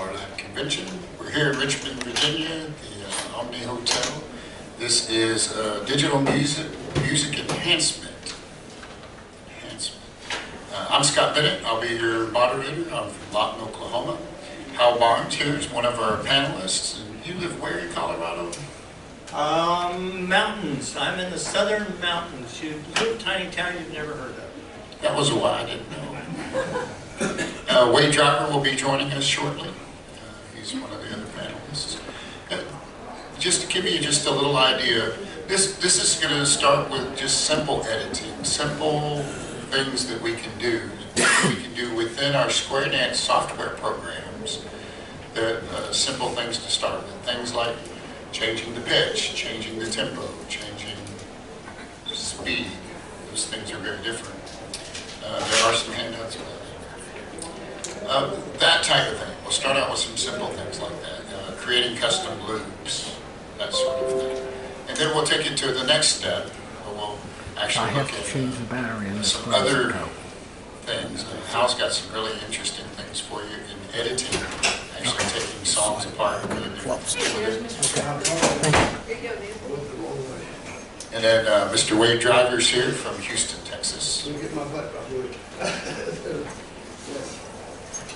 CALLERLAB convention. We're here in Richmond, Virginia, the Omni Hotel. This is digital music enhancement. I'm Scott Bennett. I'll be your moderator. I'm from Lawton, Oklahoma. Hal Barnes here is one of our panelists. And you live where in Colorado? Mountains. I'm in the southern mountains. You little tiny town you've never heard of. That was a why I didn't know. Wade Driver will be joining us shortly. He's one of the other panelists. Just to give you just a little idea, this is going to start with just simple editing, simple things that we can do within our Square Dance software programs. Simple things to start with, things like changing the pitch, changing the tempo, changing speed. Those things are very different. There are some handouts about it. That type of thing. We'll start out with some simple things like that. Creating custom loops, that sort of thing. And then we'll take it to the next step, where we'll actually look at some other things. Hal's got some really interesting things for you in editing, actually taking songs apart. And then Mr. Wade Driver's here from Houston, Texas.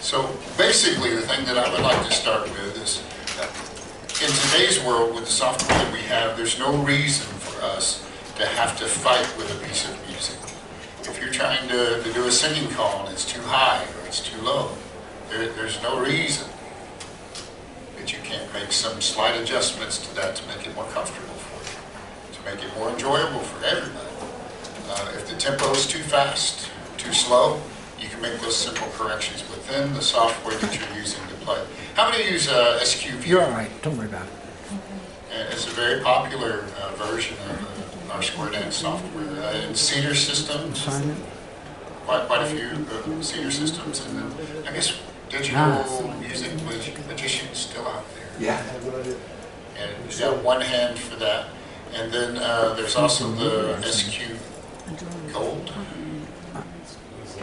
So basically the thing that I would like to start with is in today's world with the software that we have, there's no reason for us to have to fight with a piece of music. If you're trying to do a singing call and it's too high or it's too low, there's no reason that you can't make some slight adjustments to that to make it more comfortable for you, to make it more enjoyable for everybody. If the tempo is too fast, too slow, you can make those simple corrections within the software that you're using to play. How many use SQV? You're all right. Don't worry about it. And it's a very popular version of our Square Dance software. In Cedar systems, quite a few Cedar systems, and then I guess digital music magicians still out there. Yeah. And you got one hand for that. And then there's also the SQ Gold.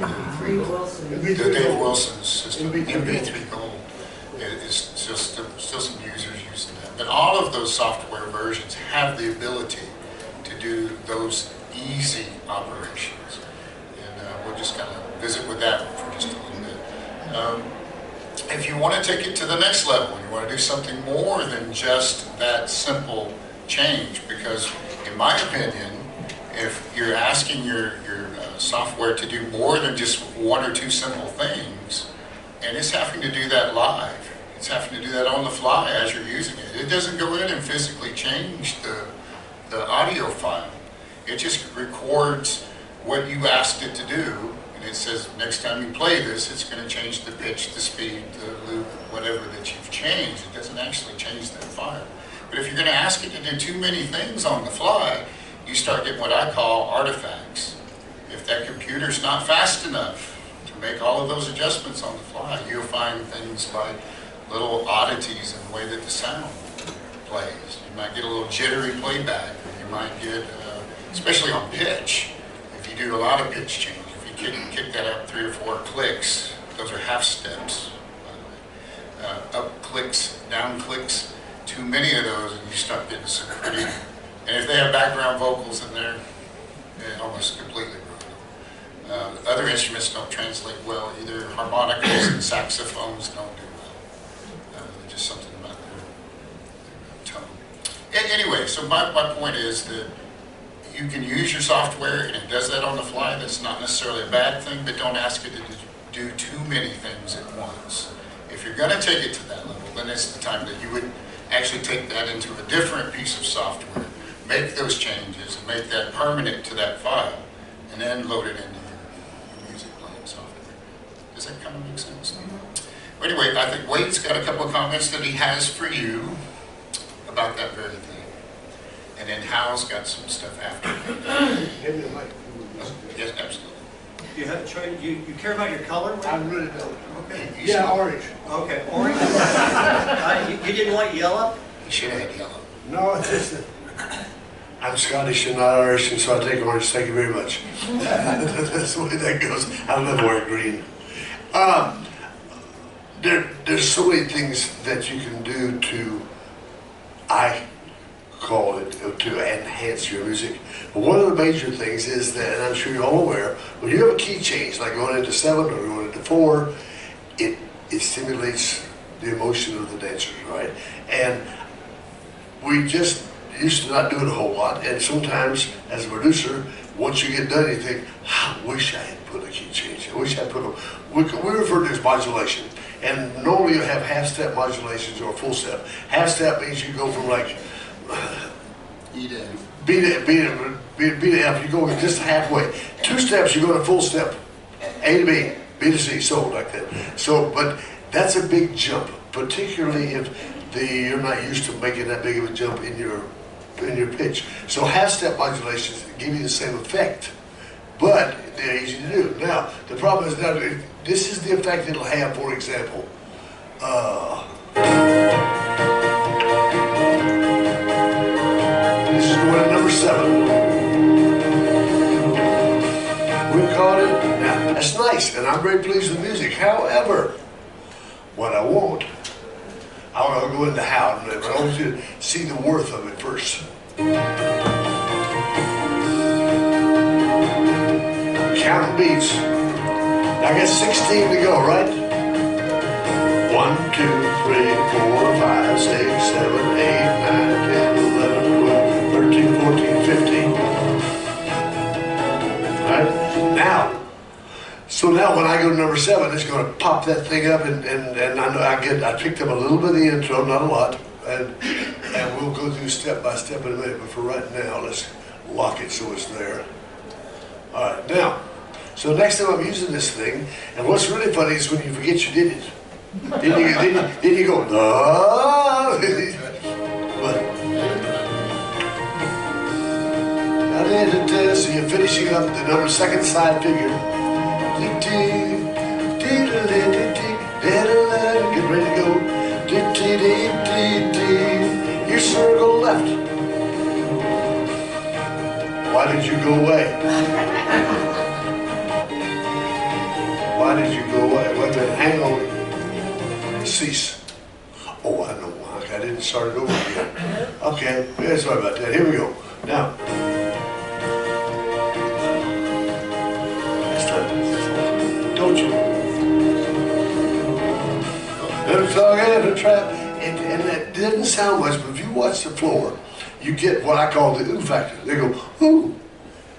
The Dave Wilson's system, MP3 Gold, is still some users using that. But all of those software versions have the ability to do those easy operations. And we'll just kind of visit with that for just a little bit. If you want to take it to the next level, you want to do something more than just that simple change, because in my opinion, if you're asking your software to do more than just one or two simple things, and it's having to do that live, it's having to do that on the fly as you're using it. It doesn't go in and physically change the audio file. It just records what you asked it to do, and it says next time you play this, it's going to change the pitch, the speed, the loop, whatever that you've changed. It doesn't actually change that file. But if you're going to ask it to do too many things on the fly, you start getting what I call artifacts. If that computer's not fast enough to make all of those adjustments on the fly, you'll find things like little oddities in the way that the sound plays. You might get a little jittery playback, or you might get, especially on pitch, if you do a lot of pitch change, if you kick that up 3 or 4 clicks, those are half steps, by the way. Up clicks, down clicks, too many of those, and you start getting some pretty, and if they have background vocals in there, it almost completely ruins them. Other instruments don't translate well either. Harmonicas and saxophones don't do well. Just something about their tone. Anyway, so my point is that you can use your software and it does that on the fly. That's not necessarily a bad thing, but don't ask it to do too many things at once. If you're going to take it to that level, then it's the time that you would actually take that into a different piece of software, make those changes, and make that permanent to that file, and then load it into your music playing software. Does that kind of make sense? Well, anyway, I think Wade's got a couple of comments that he has for you about that very thing. And then Hal's got some stuff after. Yes, absolutely. You have choice. You care about your color? I really don't. Okay. Yeah, orange. Okay, orange. You didn't want yellow? You should have had yellow. No, it's just that I'm Scottish and not Irish, and so I take orange. Thank you very much. That's the way that goes. I love wearing green. there's so many things that you can do to, I call it, to enhance your music. But one of the major things is that, and I'm sure you're all aware, when you have a key change, like going into 7 or going into 4, it stimulates the emotion of the dancers, right? And we just used to not do it a whole lot, and sometimes, as a producer, once you get done, you think, I wish I had put a key change. I wish I put a, we refer to it as modulation. And normally you have half-step modulations or full step. Half-step means you go from like E to F. B to F, you go just halfway. 2 steps, you go to full step. A to B, B to C, so like that. So, but that's a big jump, particularly if you're not used to making that big of a jump in your pitch. So half-step modulations give you the same effect, but they're easy to do. Now, the problem is now, this is the effect it'll have, for example. This is going to number 7. We caught it. Now, that's nice, and I'm very pleased with the music. However, what I want, I'll go into how, but I want you to see the worth of it first. Counting beats. Now I got 16 to go, right? 1, 2, 3, 4, 5, 6, 7, 8, 9, 10, 11, 12, 13, 14, 15. Right? Now, so now when I go to number 7, it's going to pop that thing up, and I know I picked up a little bit of the intro, not a lot, and we'll go through step by step in a minute. But for right now, let's lock it so it's there. All right, now, so next time I'm using this thing, and what's really funny is when you forget you did it. Then you go, ah. So you're finishing up the number 2nd side figure. Get ready to go. Your circle left. Why did you go away? Why did you go away? Wait a minute, hang on. Cease. Oh, I know. I didn't start it over again. Okay, yeah, sorry about that. Here we go. Now. Don't you? Little dog and a trap. And that didn't sound much, but if you watch the floor, you get what I call the ooh factor. They go, ooh.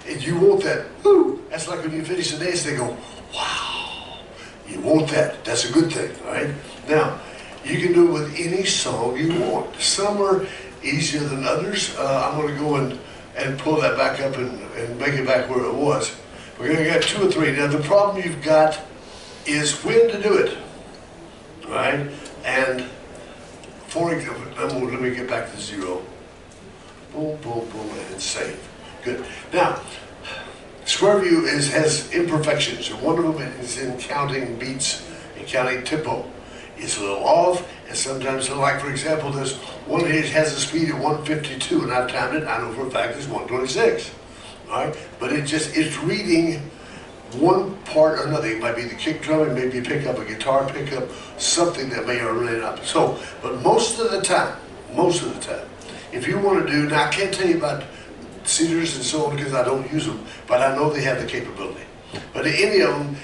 And you want that ooh. That's like when you finish the dance, they go, wow. You want that. That's a good thing, all right? Now, you can do it with any song you want. Some are easier than others. I'm going to go and pull that back up and make it back where it was. We're going to get 2 or 3. Now, the problem you've got is when to do it, right? And for example, let me get back to 0. Boom, boom, boom, and save. Good. Now, square view has imperfections, and one of them is in counting beats and counting tempo. It's a little off, and sometimes, like for example, this one here has a speed of 152, and I've timed it. I know for a fact it's 126. All right, but it's reading one part or another. It might be the kick drum, it may be pick up a guitar pickup, something that may or may not. So, but most of the time, if you want to do, now I can't tell you about cedars and so on because I don't use them, but I know they have the capability. But any of them,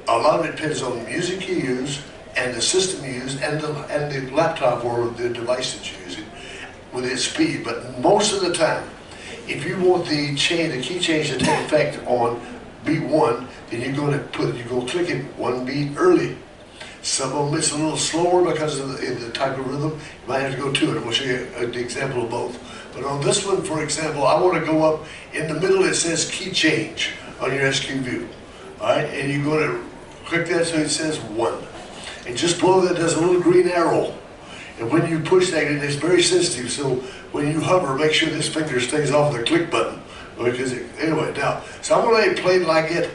a lot of it depends on the music you use and the system you use and the laptop or the device that you're using with its speed. But most of the time, if you want the key change to take effect on beat 1, then you're going to click it 1 beat early. Some of them it's a little slower because of the type of rhythm. You might have to go 2, and we'll show you the example of both. But on this one, for example, I want to go up in the middle. It says key change on your SQ view. All right, and you're going to click that so it says 1, and just below that there's a little green arrow. And when you push that, it's very sensitive. So when you hover, make sure this finger stays off the click button. Because anyway, now, so I'm going to play like it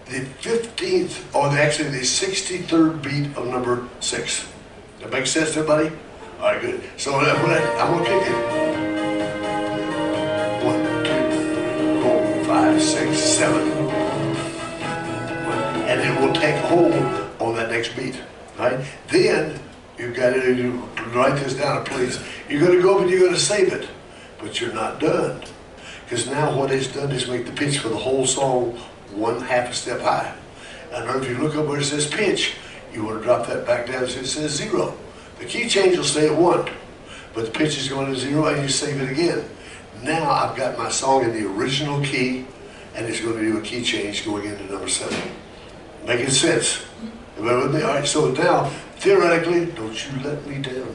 the 15th, or actually the 63rd beat of number 6. That makes sense to everybody? All right, good. So I'm going to kick it. 1, 2, 4, 5, 6, 7. And it will take hold on that next beat. right? Then you've got to write this down, please. You're going to go up and you're going to save it, but you're not done. Because now what it's done is make the pitch for the whole song 1/2 a step high. And if you look up where it says pitch, you want to drop that back down so it says 0. The key change will stay at 1, but the pitch is going to 0 and you save it again. Now I've got my song in the original key and it's going to do a key change going into number 7. Making sense? Am I with me? All right, so now, theoretically, don't you let me down.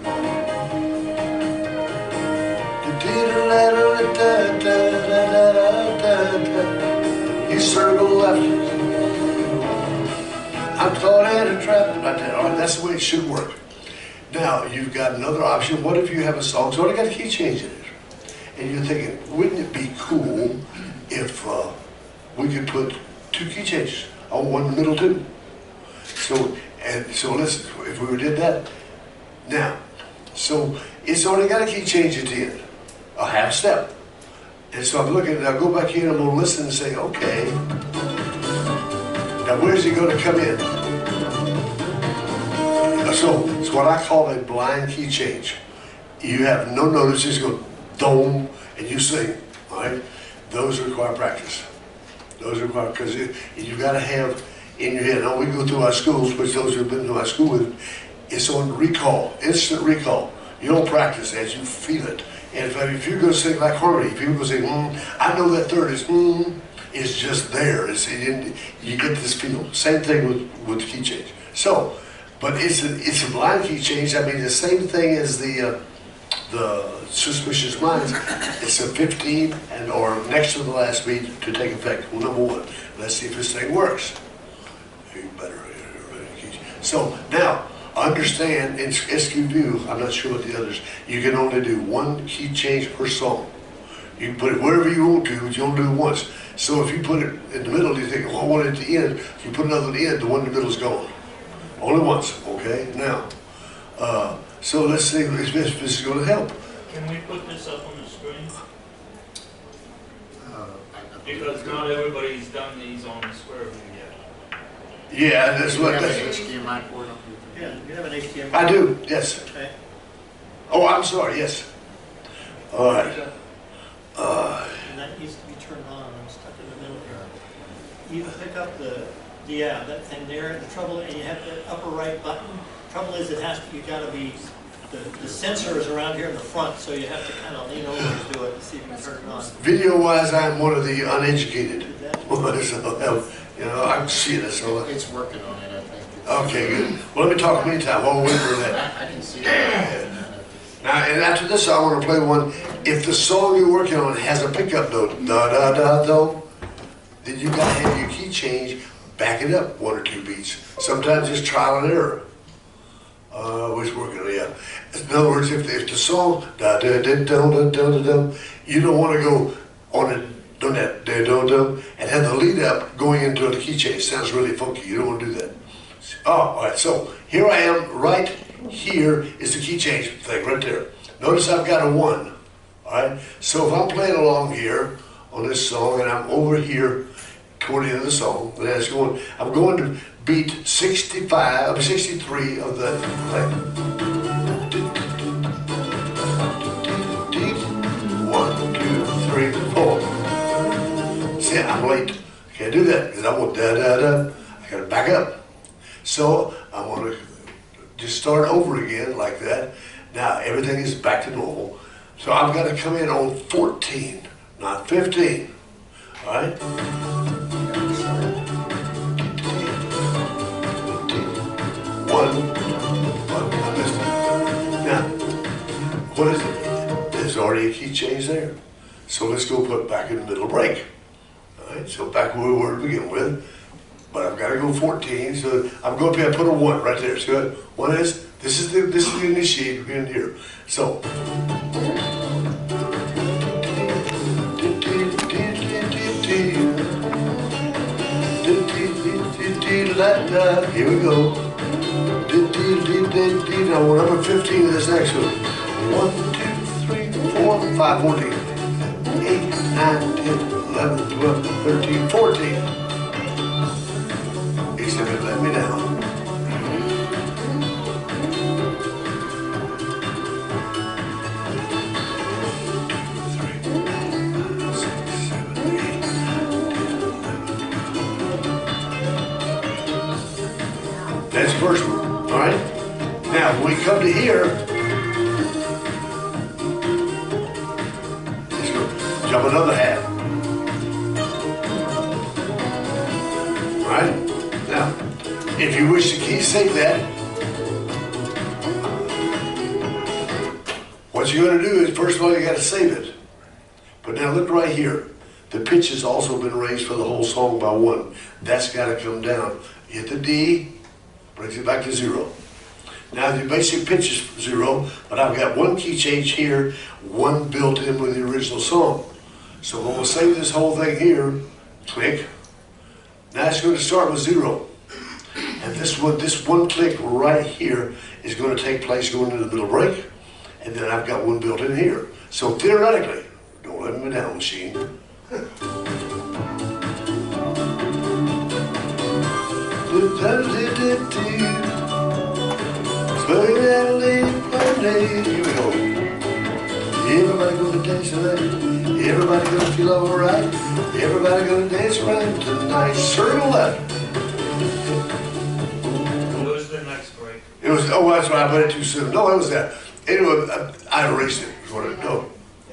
You circle left. I'm caught in a trap. Right there. All right, that's the way it should work. Now, you've got another option. What if you have a song, it's only got a key change in it? And you're thinking, wouldn't it be cool if we could put 2 key changes? I want one in the middle too. So let's, if we did that, now, so it's only got a key change at the end, a 1/2 step. And so I'm looking, I'll go back here and I'm gonna listen and say, okay, now where's he gonna come in? So it's what I call a blind key change. You have no notice, just go dome, and you sing, all right? Those require practice. Those require, because you've got to have in your head. Now we go through our schools, which those who've been to our school with, it's on recall, instant recall. You don't practice as you feel it. And if you're going to sing like harmony, if you're going to say, I know that third is, it's just there. You get this feel. Same thing with key change. So, but it's a blind key change. I mean, the same thing as the Suspicious Minds. It's a 15 or next to the last beat to take effect. Well, number 1. Let's see if this thing works. You better. So now, understand in SQView, I'm not sure what the others, you can only do 1 key change per song. You can put it wherever you want to, but you only do it once. So if you put it in the middle, you think, oh, I want it at the end. If you put another at the end, the one in the middle is gone. Only once, okay? Now, so let's see if this is going to help. Can we put this up on the screen? Because not everybody's done these on the square view yet. Yeah, that's what. You have an HDMI port on Yeah, you have an HDMI. I do. Yes. Okay. Oh, I'm sorry. Yes. All right. And that needs to be turned on. I'm stuck in the middle here. You pick up that thing there. The trouble, and you have the upper right button. Trouble is, you got to be. The sensor is around here in the front, so you have to kind of lean over to do it to see if you can turn it on. Video-wise, I'm one of the uneducated. So, you know, I can see this. So. It's working on it, I think. Okay, good. Well, let me talk meantime while we're waiting for that. I didn't see that. Now, and after this, I want to play one. If the song you're working on has a pickup note, da-da-da-do, then you got to have your key change, back it up 1 or 2 beats. Sometimes it's trial and error. Which working on, yeah. In other words, if the song, da-da-da-da-da-da-da, you don't want to go on it, on that, da-da-da, and have the lead up going into the key change. Sounds really funky. You don't want to do that. Oh, all right. So here I am. Right here is the key change thing right there. Notice I've got a 1. All right. So if I'm playing along here on this song and I'm over here toward the end of the song, and it's going, I'm going to beat 63 of the play. 1, 2, 3, 4. See, I'm late. Can't do that because I want da-da-da. I gotta back up. So I want to just start over again like that. Now everything is back to normal. So I've got to come in on 14, not 15. All right? 1. I missed it. Now, what is it? There's already a key change there. So let's go put back in the middle break. All right, so back where we were to begin with. But I've got to go 14, so I'm going to put a 1 right there. So good. 1 is, this is the initiate in here. So. Here we go. Now we're number 15 of this next one. 1, 2, 3, 4, 5, 14. 8, 9, 10, 11, 12, 13, 14. Except it let me down. Now, when we come to here, let's go jump another half. All right? Now, if you wish to key sync that, what you're going to do is, first of all, you got to save it. But now look right here. The pitch has also been raised for the whole song by 1. That's got to come down. Hit the D, brings it back to 0. Now the basic pitch is 0, but I've got 1 key change here, 1 built in with the original song. So when we'll save this whole thing here, click. Now it's going to start with 0. And this one click right here is going to take place going into the middle break. And then I've got 1 built in here. So theoretically, don't let me down, machine. Here we go. Everybody gonna dance tonight. Everybody gonna feel alright. Everybody gonna dance right tonight. Circle left. What was the next break? It was, oh, that's why I put it too soon. No, it was that. Anyway, I erased it. No.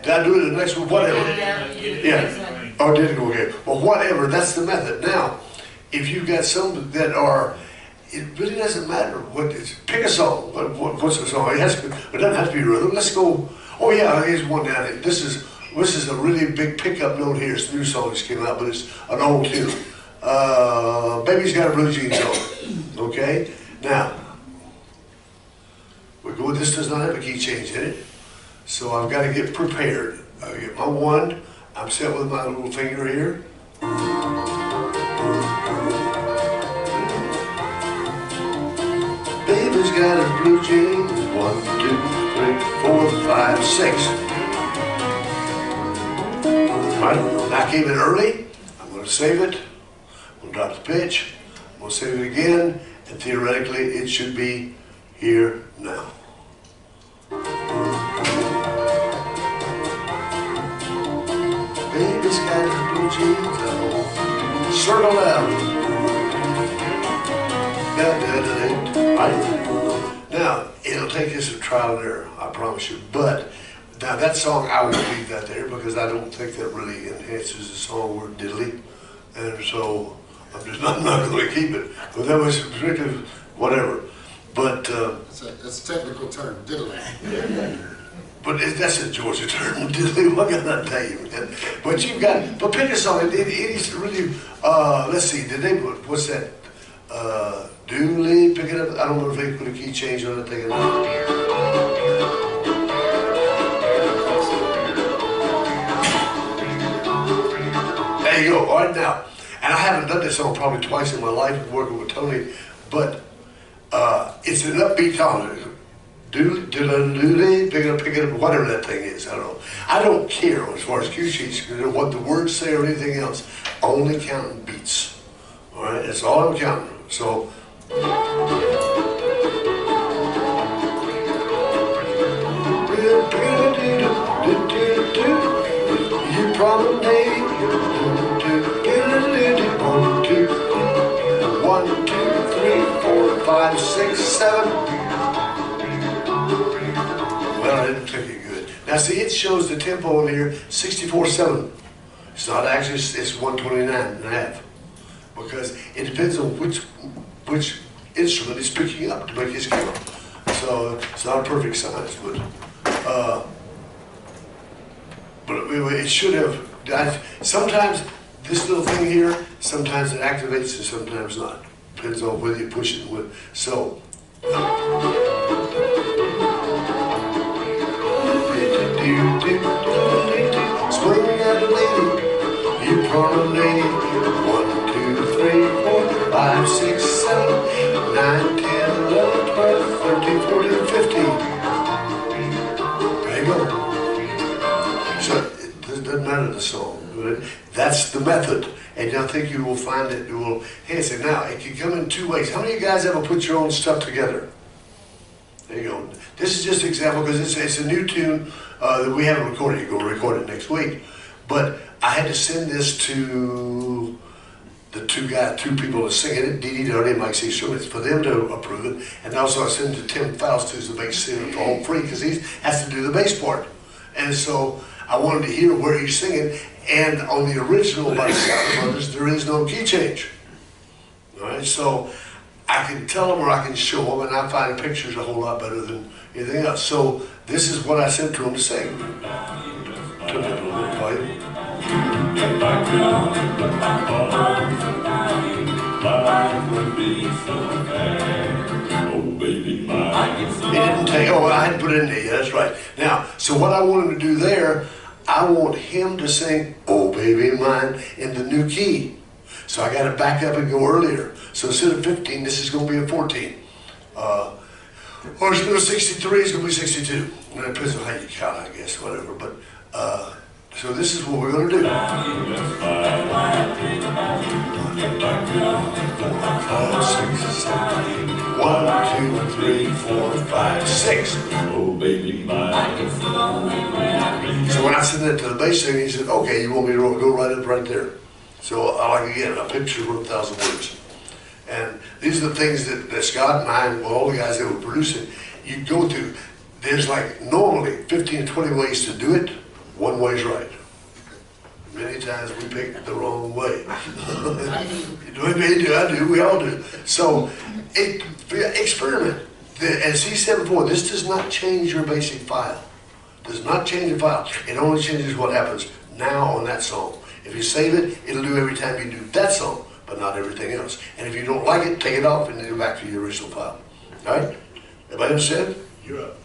Did I do it the next one? Whatever. Yeah. Oh, did it go okay? Well, whatever. That's the method. Now, if you've got some that are, it really doesn't matter what it's. Pick a song. What's the song? It doesn't have to be rhythm. Let's go. Oh yeah, here's one down there. This is a really big pickup note here. It's a new song that came out, but it's an old tune. Baby's Got a Blue Jeans On. Okay. Now, this does not have a key change in it, so I've got to get prepared. I get my 1. I'm set with my little finger here. Baby's got a blue jeans. 1, 2, 3, 4, 5, 6. Right? I came in early. I'm going to save it. I'm going to drop the pitch. I'm going to save it again, and theoretically, it should be here now. Baby's got her blue jeans on. Circle left. Right? Now, it'll take us a trial and error, I promise you. But now that song, I won't leave that there because I don't think that really enhances the song word diddly. And so I'm not going to keep it. But that was strictly whatever. But That's a technical term, diddly. but that's a Georgia term, diddly. What can I tell you, man? But you've got, but pick a song. It is really. Let's see. Did they put what's that? Dooley, pick it up. I don't know if they put a key change on it. There you go. All right now, and I haven't done this song probably twice in my life working with Tony, but it's an upbeat song. Dooley, pick it up, whatever that thing is. I don't know. I don't care as far as cue sheets, what the words say or anything else. Only counting beats. All right, that's all I'm counting. So. You promised me 1, 2, 3, 4, 5, 6, 7. Well, I didn't click it good. Now see, it shows the tempo in here 64/7. It's not actually, it's 129.5 because it depends on which instrument is picking up to make his scale. So it's not a perfect science, but it should have. Sometimes this little thing here, sometimes it activates and sometimes not. Depends on whether you push it with. So. Swing at a lady, you promised lady. 1, 2, 3, 4, 5, 6, 7, 9, 10, 11, 12, 13, 14, 15. There you go. So it doesn't matter the song. That's the method. And I think you will find that it will enhance it. Now, it can come in 2 ways. How many of you guys ever put your own stuff together? There you go. This is just an example because it's a new tune that we haven't recorded. You're going to record it next week. But I had to send this to the two people that sing it, Dee Dee Doty and Mike C. Schumann, it's for them to approve it. And also I send it to Tim Faust, who's the bass singer, for home free, because he has to do the bass part. And so I wanted to hear where he's singing, and on the original by the Scott Brothers, there is no key change. All right, so I can tell them or I can show them, and I find pictures a whole lot better than anything else. So this is what I sent to him to sing. Turn that a little bit, volume. He didn't take, oh, I had to put it in there, yeah, that's right. Now, so what I want him to do there, I want him to sing, "Oh Baby Mine," in the new key. So I got to back up and go earlier. So instead of 15, this is going to be a 14. Or instead of 63, it's going to be 62. And it depends on how you count, I guess, whatever. But, so this is what we're going to do. 1, 2, 3, 4, 5, 6. Oh, baby, mine. So when I sent that to the bass singer, he said, "Okay, you want me to go right up right there." So, like again, a picture worth 1,000 words. And these are the things that Scott and I, and all the guys that were producing, you go through. There's like normally 15 to 20 ways to do it. One way's right. Many times we pick the wrong way. I do, we all do. So, experiment. As he said before, this does not change your basic file. Does not change the file. It only changes what happens now on that song. If you save it, it'll do every time you do that song, but not everything else. And if you don't like it, take it off and then go back to your original file. All right? Everybody understand? You're up.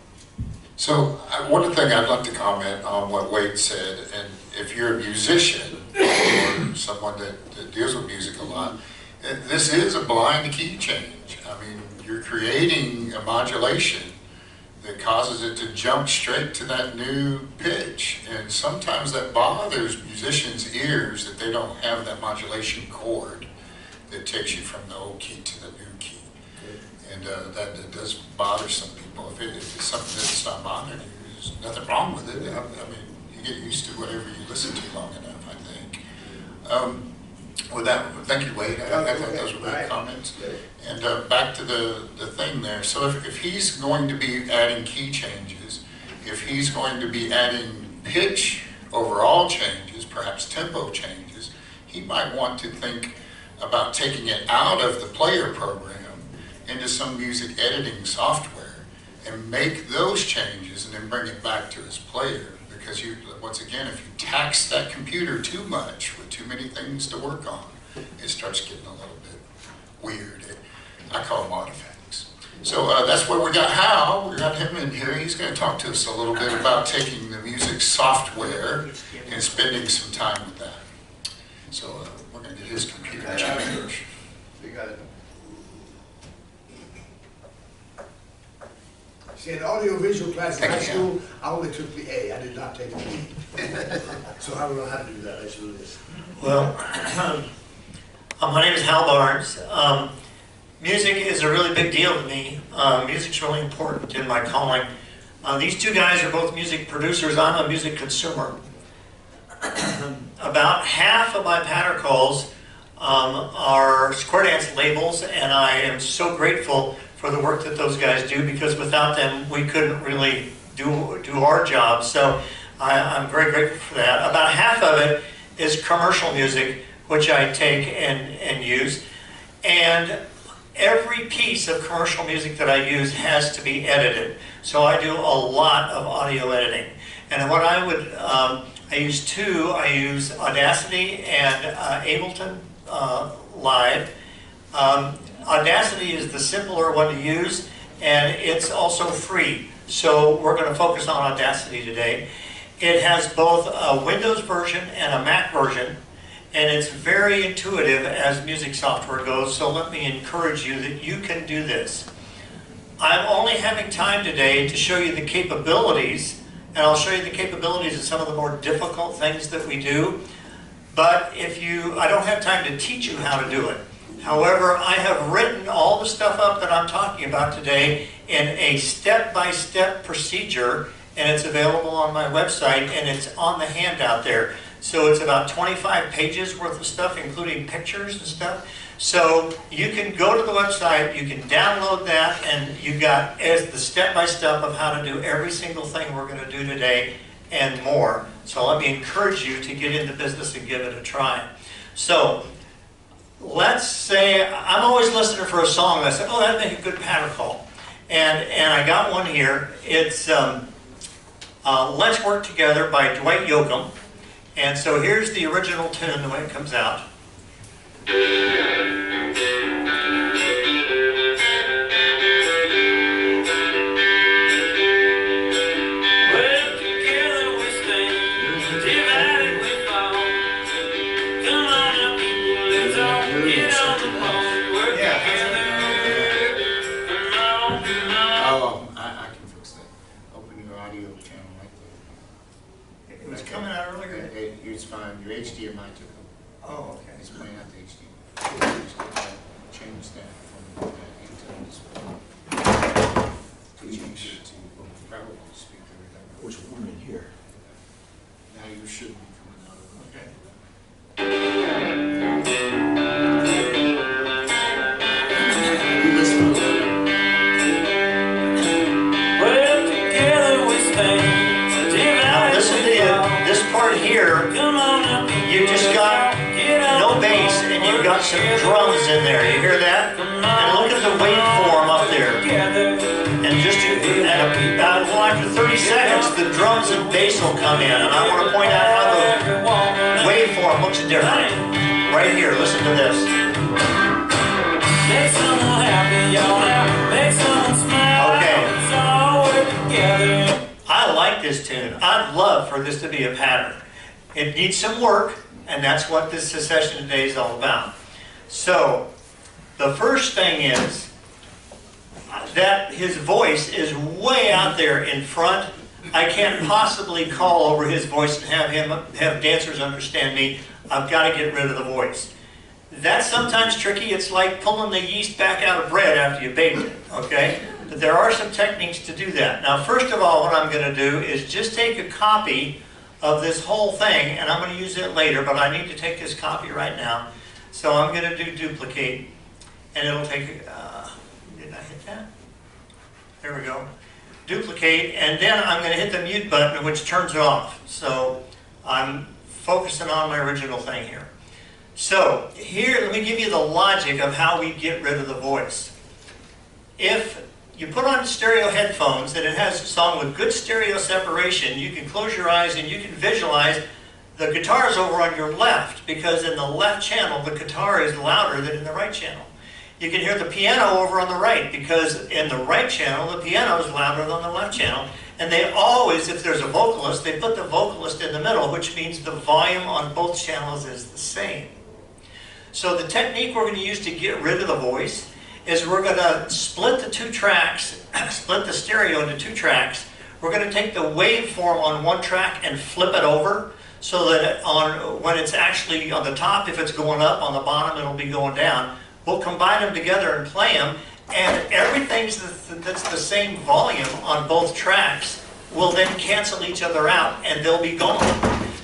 So one thing I'd like to comment on what Wade said, and if you're a musician or someone that deals with music a lot, this is a blind key change. I mean, you're creating a modulation that causes it to jump straight to that new pitch. And sometimes that bothers musicians' ears that they don't have that modulation chord that takes you from the old key to the new key. And that does bother some people. If it's something that's not bothering you, there's nothing wrong with it. I mean, you get used to whatever you listen to long enough, I think. With that, thank you, Wade. I thought those were good comments. And back to the thing there. So if he's going to be adding key changes, if he's going to be adding pitch overall changes, perhaps tempo changes, he might want to think about taking it out of the player program into some music editing software and make those changes and then bring it back to his player. Because once again, if you tax that computer too much with too many things to work on, it starts getting a little bit weird. I call them artifacts. So that's where we got Hal. We got him in here. He's going to talk to us a little bit about taking the music software and spending some time with that. So we're going to get his computer changed. You got it. See, in audio-visual class in high school, I only took the A. I did not take the B. So I don't know how to do that. That's what it is. Well, my name is Hal Barnes. Music is a really big deal to me. Music's really important in my calling. These two guys are both music producers. I'm a music consumer. About half of my patter calls are square dance labels, and I am so grateful for the work that those guys do, because without them we couldn't really do our job. So I'm very grateful for that. About half of it is commercial music, which I take and use. And every piece of commercial music that I use has to be edited. So I do a lot of audio editing. And what I would, I use two. I use Audacity and Ableton Live. Audacity is the simpler one to use, and it's also free. So we're going to focus on Audacity today. It has both a Windows version and a Mac version, and it's very intuitive as music software goes, so let me encourage you that you can do this. I'm only having time today to show you the capabilities, and I'll show you the capabilities of some of the more difficult things that we do, but I don't have time to teach you how to do it. However, I have written all the stuff up that I'm talking about today in a step-by-step procedure, and it's available on my website, and it's on the handout there. So it's about 25 pages worth of stuff, including pictures and stuff. So you can go to the website, you can download that, and you got the step-by-step of how to do every single thing we're going to do today and more. So let me encourage you to get into business and give it a try. So let's say, I'm always listening for a song, and I say, oh, that'd make a good pattern call. And I got one here. It's Let's Work Together by Dwight Yoakam. And so here's the original tune, the way it comes out. It's fine. Your HDMI took them. Oh, okay. It's playing out the HDMI. Just change that from Intel display. To change it to probably speaker. Which one in here? Now you should be coming out of it. You listen to it. Well, together we stand. Now listen to this part here. You just got no bass and you've got some drums in there. You hear that? And look at the waveform up there. And just after 30 seconds, the drums and bass will come in. And I want to point out how the waveform looks different. Right here, listen to this. Make someone happy, y'all. Make someone smile. Okay. Let's all work together. I like this tune. I'd love for this to be a pattern. It needs some work, and that's what this session today is all about. So, the first thing is that his voice is way out there in front. I can't possibly call over his voice and have dancers understand me. I've got to get rid of the voice. That's sometimes tricky. It's like pulling the yeast back out of bread after you baked it, okay? But there are some techniques to do that. Now, first of all, what I'm going to do is just take a copy of this whole thing, and I'm going to use it later, but I need to take this copy right now. So I'm going to do duplicate, and it'll take, did I hit that? There we go. Duplicate, and then I'm going to hit the mute button, which turns it off. So I'm focusing on my original thing here. So here, let me give you the logic of how we get rid of the voice. If you put on stereo headphones and it has a song with good stereo separation, you can close your eyes and you can visualize the guitar's over on your left, because in the left channel the guitar is louder than in the right channel. You can hear the piano over on the right, because in the right channel the piano is louder than the left channel. And they always, if there's a vocalist, they put the vocalist in the middle, which means the volume on both channels is the same. So the technique we're going to use to get rid of the voice is we're going to split the two tracks, split the stereo into two tracks. We're going to take the waveform on one track and flip it over, so that when it's actually on the top, if it's going up, on the bottom it'll be going down. We'll combine them together and play them, and everything that's the same volume on both tracks will then cancel each other out, and they'll be gone.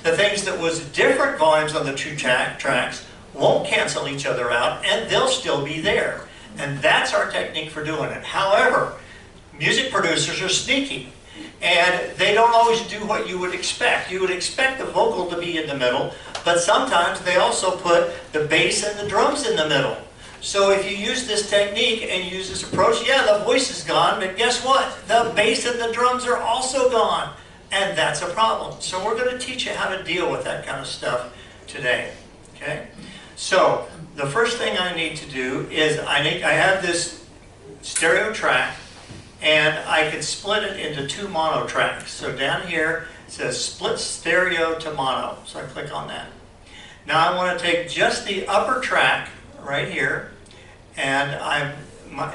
The things that was different volumes on the two tracks won't cancel each other out, and they'll still be there. And that's our technique for doing it. However, music producers are sneaky, and they don't always do what you would expect. You would expect the vocal to be in the middle, but sometimes they also put the bass and the drums in the middle. So if you use this technique and you use this approach, yeah, the voice is gone, but guess what? The bass and the drums are also gone, and that's a problem. So we're going to teach you how to deal with that kind of stuff today, okay? So the first thing I need to do is I have this stereo track, and I can split it into two mono tracks. So down here it says split stereo to mono. So I click on that. Now I want to take just the upper track right here, and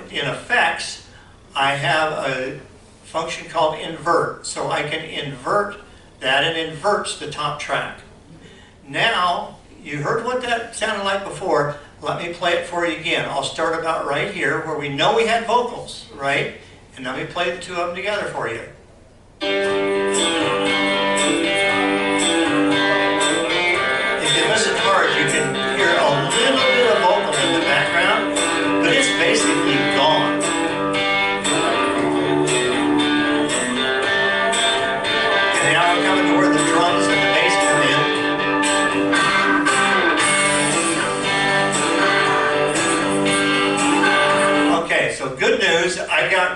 in effects I have a function called invert. So I can invert that, and inverts the top track. Now you heard what that sounded like before. Let me play it for you again. I'll start about right here where we know we had vocals, right? And let me play the two of them together for you.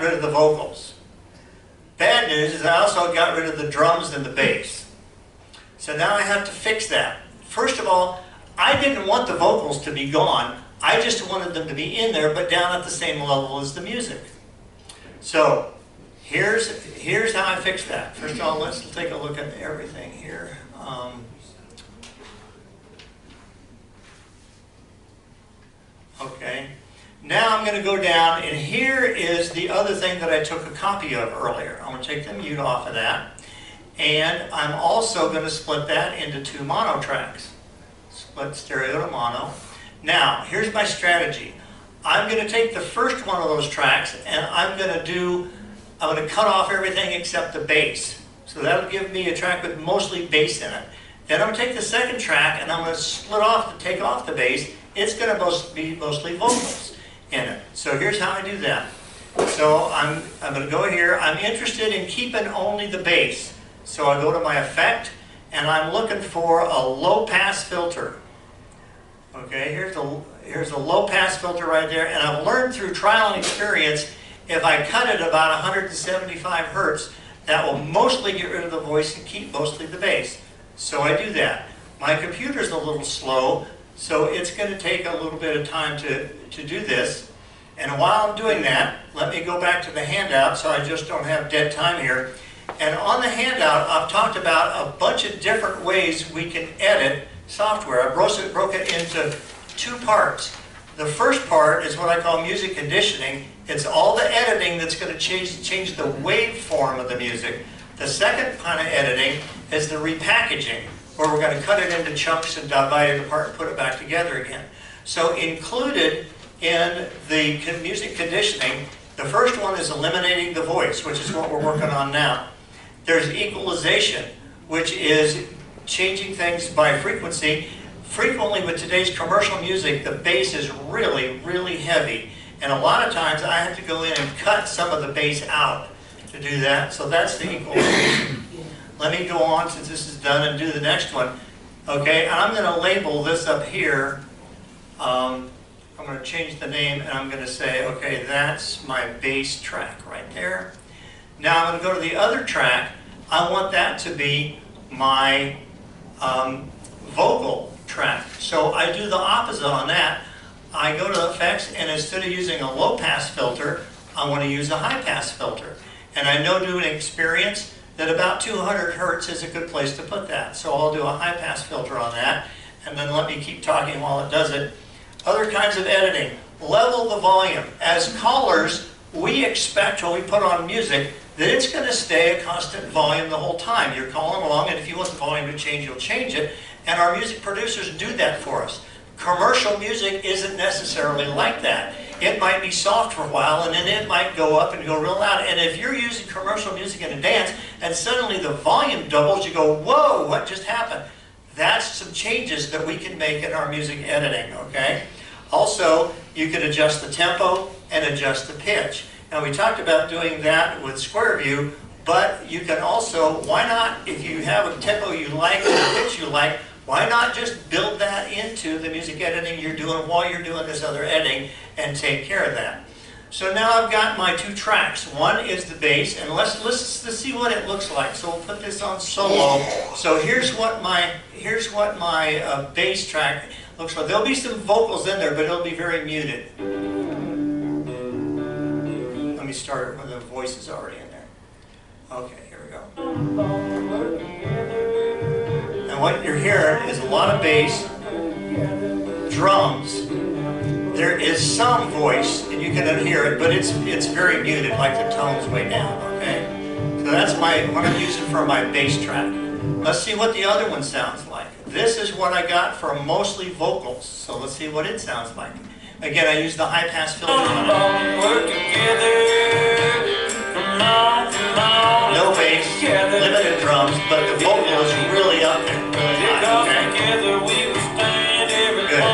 rid of the vocals. Bad news is I also got rid of the drums and the bass. So now I have to fix that. First of all, I didn't want the vocals to be gone. I just wanted them to be in there, but down at the same level as the music. So here's how I fix that. First of all, let's take a look at everything here. Okay. Now I'm going to go down, and here is the other thing that I took a copy of earlier. I'm going to take the mute off of that. And I'm also going to split that into 2 mono tracks. Split stereo to mono. Now, here's my strategy. I'm going to take the first one of those tracks, and I'm going to cut off everything except the bass. So that'll give me a track with mostly bass in it. Then I'm going to take the second track, and I'm going to split off to take off the bass. It's going to be mostly vocals in it. So here's how I do that. So I'm going to go here. I'm interested in keeping only the bass. So I go to my effect, and I'm looking for a low-pass filter. Okay, here's a low-pass filter right there, and I've learned through trial and experience, if I cut it about 175 hertz, that will mostly get rid of the voice and keep mostly the bass. So I do that. My computer's a little slow, so it's going to take a little bit of time to do this. And while I'm doing that, let me go back to the handout so I just don't have dead time here. And on the handout, I've talked about a bunch of different ways we can edit software. I broke it into 2 parts. The first part is what I call music conditioning. It's all the editing that's going to change the waveform of the music. The second kind of editing is the repackaging, where we're going to cut it into chunks and divide it apart and put it back together again. So included in the music conditioning, the first one is eliminating the voice, which is what we're working on now. There's equalization, which is changing things by frequency. Frequently with today's commercial music, the bass is really, really heavy. And a lot of times I have to go in and cut some of the bass out to do that. So that's the equalization. Let me go on, since this is done, and do the next one. Okay, and I'm going to label this up here. I'm going to change the name, and I'm going to say, okay, that's my bass track right there. Now I'm going to go to the other track. I want that to be my vocal track. So I do the opposite on that. I go to effects, and instead of using a low-pass filter, I want to use a high-pass filter. And I know due to experience that about 200 hertz is a good place to put that. So I'll do a high-pass filter on that, and then let me keep talking while it does it. Other kinds of editing. Level the volume. As callers, we expect when we put on music that it's going to stay a constant volume the whole time. You're calling along, and if you want the volume to change, you'll change it. And our music producers do that for us. Commercial music isn't necessarily like that. It might be soft for a while, and then it might go up and go real loud. And if you're using commercial music in a dance, and suddenly the volume doubles, you go, whoa, what just happened? That's some changes that we can make in our music editing, okay? Also, you can adjust the tempo and adjust the pitch. Now, we talked about doing that with Square View, but you can also, why not, if you have a tempo you like and a pitch you like, why not just build that into the music editing you're doing while you're doing this other editing and take care of that. So now I've got my 2 tracks. One is the bass, and let's see what it looks like. So we'll put this on solo. So here's what my bass track looks like. There'll be some vocals in there, but it'll be very muted. Let me start it when the voice is already in there. Okay, here we go. And what you're hearing is a lot of bass, drums. There is some voice, and you can hear it, but it's very muted, like the tone's way down, okay? So that's what I'm using for my bass track. Let's see what the other one sounds like. This is what I got for mostly vocals, so let's see what it sounds like. Again, I use the high-pass filter on it. No bass, limited drums, but the vocal is really up there. Good.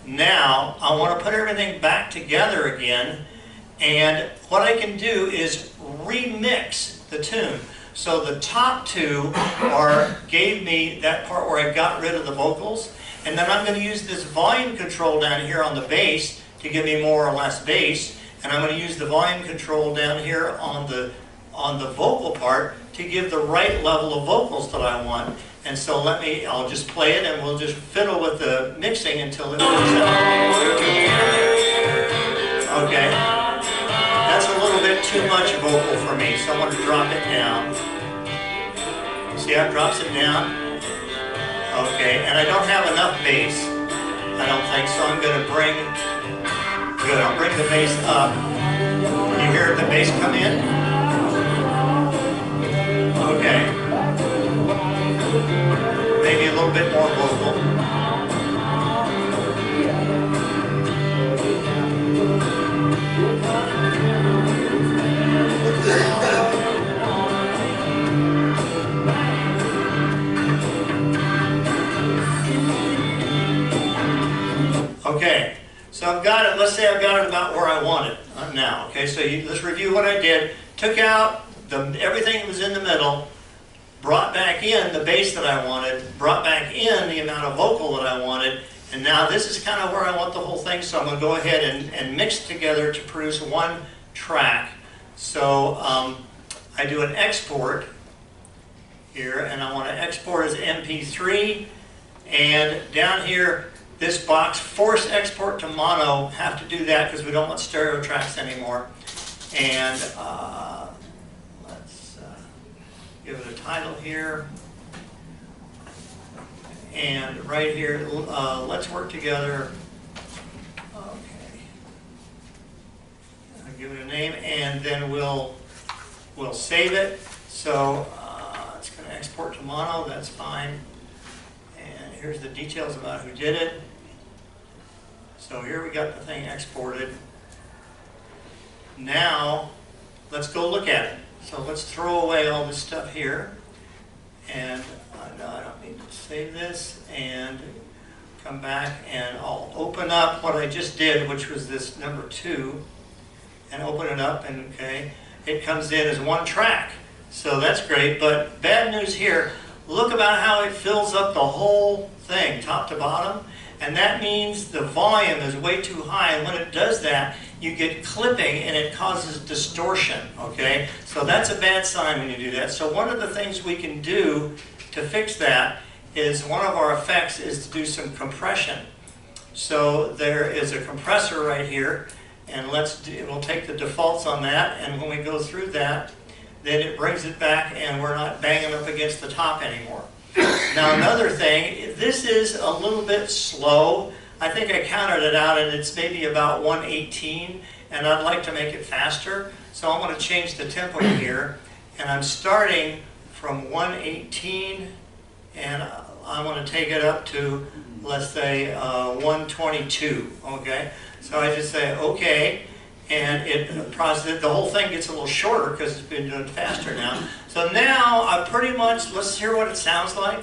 Now, I want to put everything back together again, and what I can do is remix the tune. So the top 2 gave me that part where I got rid of the vocals, and then I'm going to use this volume control down here on the bass to give me more or less bass, and I'm going to use the volume control down here on the vocal part to give the right level of vocals that I want. And so I'll just play it and we'll just fiddle with the mixing until it works out. Okay, that's a little bit too much vocal for me, so I'm going to drop it down. See how it drops it down? Okay, and I don't have enough bass, I don't think, so I'm going to I'll bring the bass up. You hear the bass come in? Okay. Maybe a little bit more vocal. Okay, so I've got it, let's say I've got it about where I want it now. Okay, so let's review what I did. Took out everything that was in the middle, brought back in the bass that I wanted, brought back in the amount of vocal that I wanted, and now this is kind of where I want the whole thing, so I'm going to go ahead and mix together to produce one track. So I do an export here, and I want to export as MP3, and down here, this box, force export to mono, have to do that because we don't want stereo tracks anymore. And let's give it a title here. And right here, let's work together. Okay. I'll give it a name, and then we'll save it. So it's going to export to mono, that's fine. And here's the details about who did it. So here we got the thing exported. Now, let's go look at it. So let's throw away all this stuff here. And no, I don't need to save this. And come back and I'll open up what I just did, which was this number 2. And open it up, and okay, it comes in as one track. So that's great, but bad news here. Look about how it fills up the whole thing, top to bottom. And that means the volume is way too high, and when it does that, you get clipping and it causes distortion, okay? So that's a bad sign when you do that. So one of the things we can do to fix that is, one of our effects is to do some compression. So there is a compressor right here, and we'll take the defaults on that, and when we go through that, then it brings it back and we're not banging up against the top anymore. Now another thing, this is a little bit slow. I think I counted it out and it's maybe about 118, and I'd like to make it faster. So I'm going to change the tempo here, and I'm starting from 118, and I want to take it up to, let's say, 122, okay? So I just say, okay, and the whole thing gets a little shorter because it's been doing faster now. So now I pretty much, let's hear what it sounds like.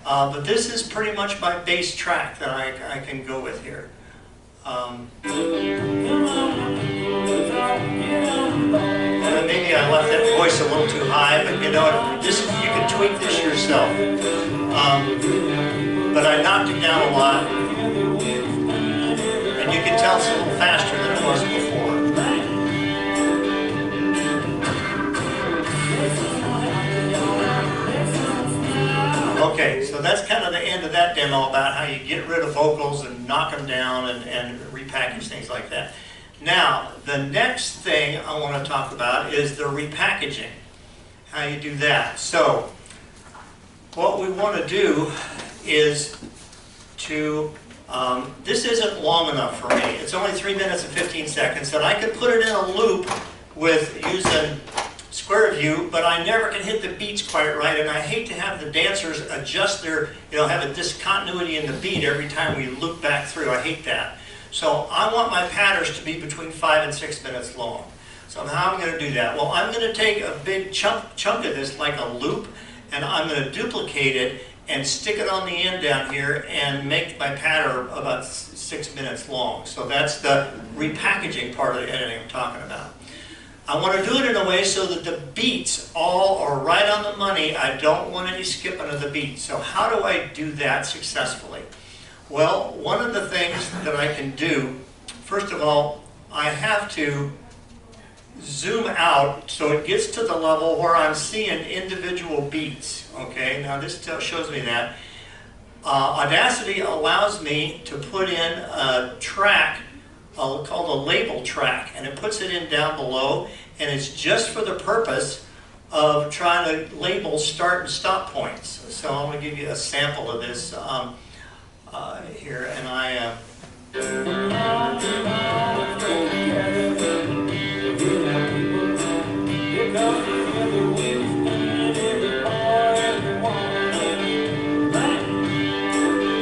But this is pretty much my bass track that I can go with here. And maybe I left that voice a little too high, but you know, you can tweak this yourself. But I knocked it down a lot, and you can tell it's a little faster than it was before. Okay, so that's kind of the end of that demo about how you get rid of vocals and knock them down and repackage things like that. Now, the next thing I want to talk about is the repackaging, how you do that. So, what we want to do is to, this isn't long enough for me. It's only 3 minutes and 15 seconds, and I could put it in a loop with using square view, but I never can hit the beats quite right, and I hate to have the dancers adjust their, have a discontinuity in the beat every time we loop back through. I hate that. So I want my patterns to be between 5 and 6 minutes long. So how am I going to do that? Well, I'm going to take a big chunk of this, like a loop, and I'm going to duplicate it and stick it on the end down here and make my pattern about 6 minutes long. So that's the repackaging part of the editing I'm talking about. I want to do it in a way so that the beats all are right on the money. I don't want any skipping of the beats. So how do I do that successfully? Well, one of the things that I can do, first of all, I have to zoom out so it gets to the level where I'm seeing individual beats. Okay, now this shows me that. Audacity allows me to put in a track called a label track, and it puts it in down below, and it's just for the purpose of trying to label start and stop points. So I'm going to give you a sample of this here, and I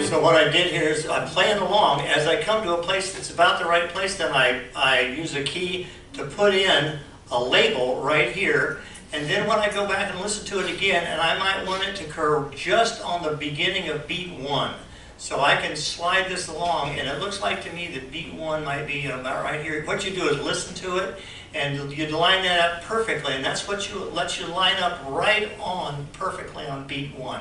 so what I did here is I'm playing along. As I come to a place that's about the right place, then I use a key to put in a label right here. And then when I go back and listen to it again, and I might want it to occur just on the beginning of beat 1. So I can slide this along, and it looks like to me that beat 1 might be about right here. What you do is listen to it, and you line that up perfectly, and that's what lets you line up right on perfectly on beat 1.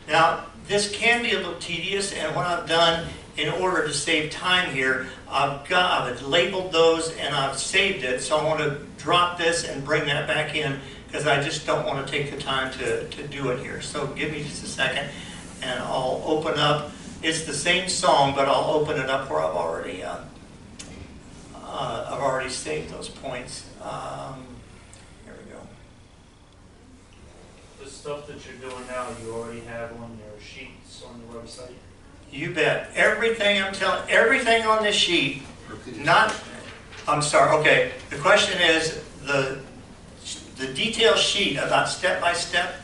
Now, this can be a little tedious, and what I've done in order to save time here, I've labeled those and I've saved it, so I want to drop this and bring that back in because I just don't want to take the time to do it here. So give me just a second and I'll open up. It's the same song, but I'll open it up where I've already saved those points. Here we go. The stuff that you're doing now, you already have on your sheets on the website? You bet. Everything on this sheet, I'm sorry, okay. The question is, the detail sheet about step by step,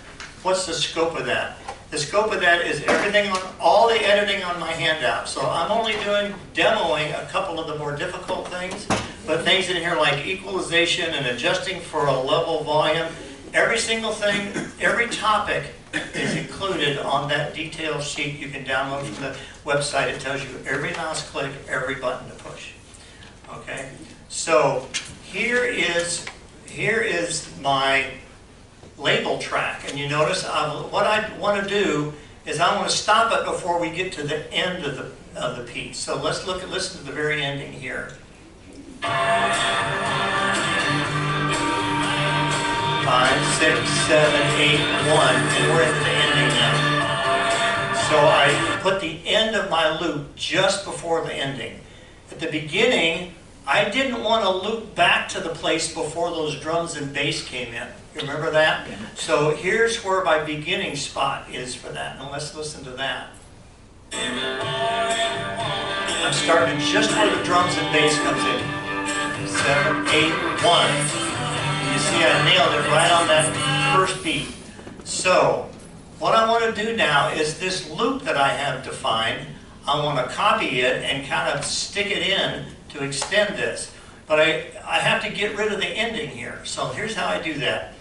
what's the scope of that? The scope of that is everything on, all the editing on my handout. So I'm only demoing a couple of the more difficult things, but things in here like equalization and adjusting for a level volume, every single thing, every topic is included on that detail sheet you can download from the website. It tells you every mouse click, every button to push. Okay, so here is my label track, and you notice what I want to do is I want to stop it before we get to the end of the piece. So let's listen to the very ending here. 5, 6, 7, 8, 1, and we're into the ending now. So I put the end of my loop just before the ending. At the beginning, I didn't want to loop back to the place before those drums and bass came in. You remember that? So here's where my beginning spot is for that. Now let's listen to that. I'm starting just where the drums and bass comes in. 7, 8, 1. You see, I nailed it right on that first beat. So, what I want to do now is this loop that I have defined, I want to copy it and kind of stick it in to extend this. But I have to get rid of the ending here. So here's how I do that.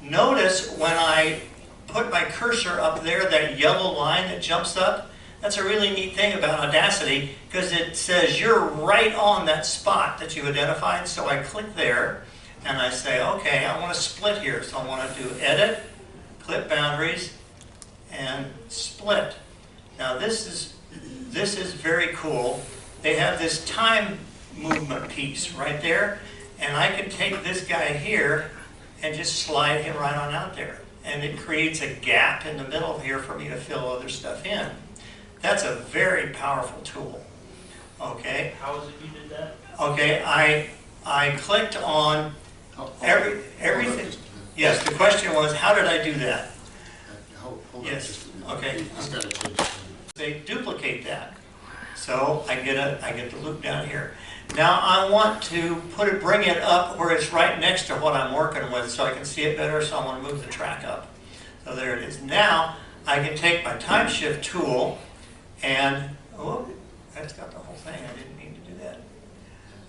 Notice when I put my cursor up there, that yellow line that jumps up, that's a really neat thing about Audacity because it says you're right on that spot that you identified. So I click there. And I say, okay, I want to split here. So I want to do edit, clip boundaries, and split. Now this is very cool. They have this time movement piece right there. And I can take this guy here and just slide him right on out there. And it creates a gap in the middle here for me to fill other stuff in. That's a very powerful tool. Okay. How is it you did that? Okay, I clicked on everything. Yes, the question was, how did I do that? Hold Yes. Okay. He's got to change it. They duplicate that. So I get the loop down here. Now I want to bring it up where it's right next to what I'm working with so I can see it better, so I want to move the track up. So there it is. Now I can take my time shift tool and, oh, that's got the whole thing. I didn't mean to do that.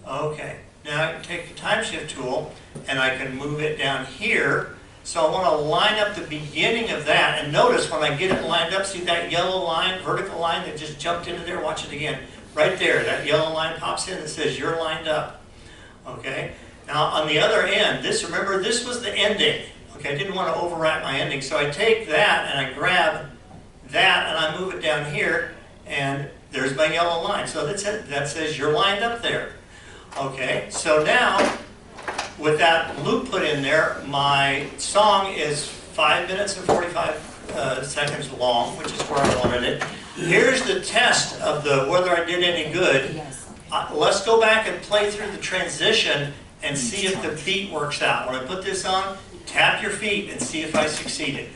Okay. Now I can take the time shift tool and I can move it down here. So I want to line up the beginning of that. And notice when I get it lined up, see that yellow line, vertical line that just jumped into there? Watch it again. Right there, that yellow line pops in that says you're lined up. Okay? Now on the other end, remember this was the ending. Okay, I didn't want to overwrite my ending. So I take that and I grab that and I move it down here and there's my yellow line. So that says you're lined up there. Okay, so now, with that loop put in there, my song is 5 minutes and 45 seconds long, which is where I wanted it. Here's the test of whether I did any good. Let's go back and play through the transition and see if the beat works out. When I put this on, tap your feet and see if I succeeded.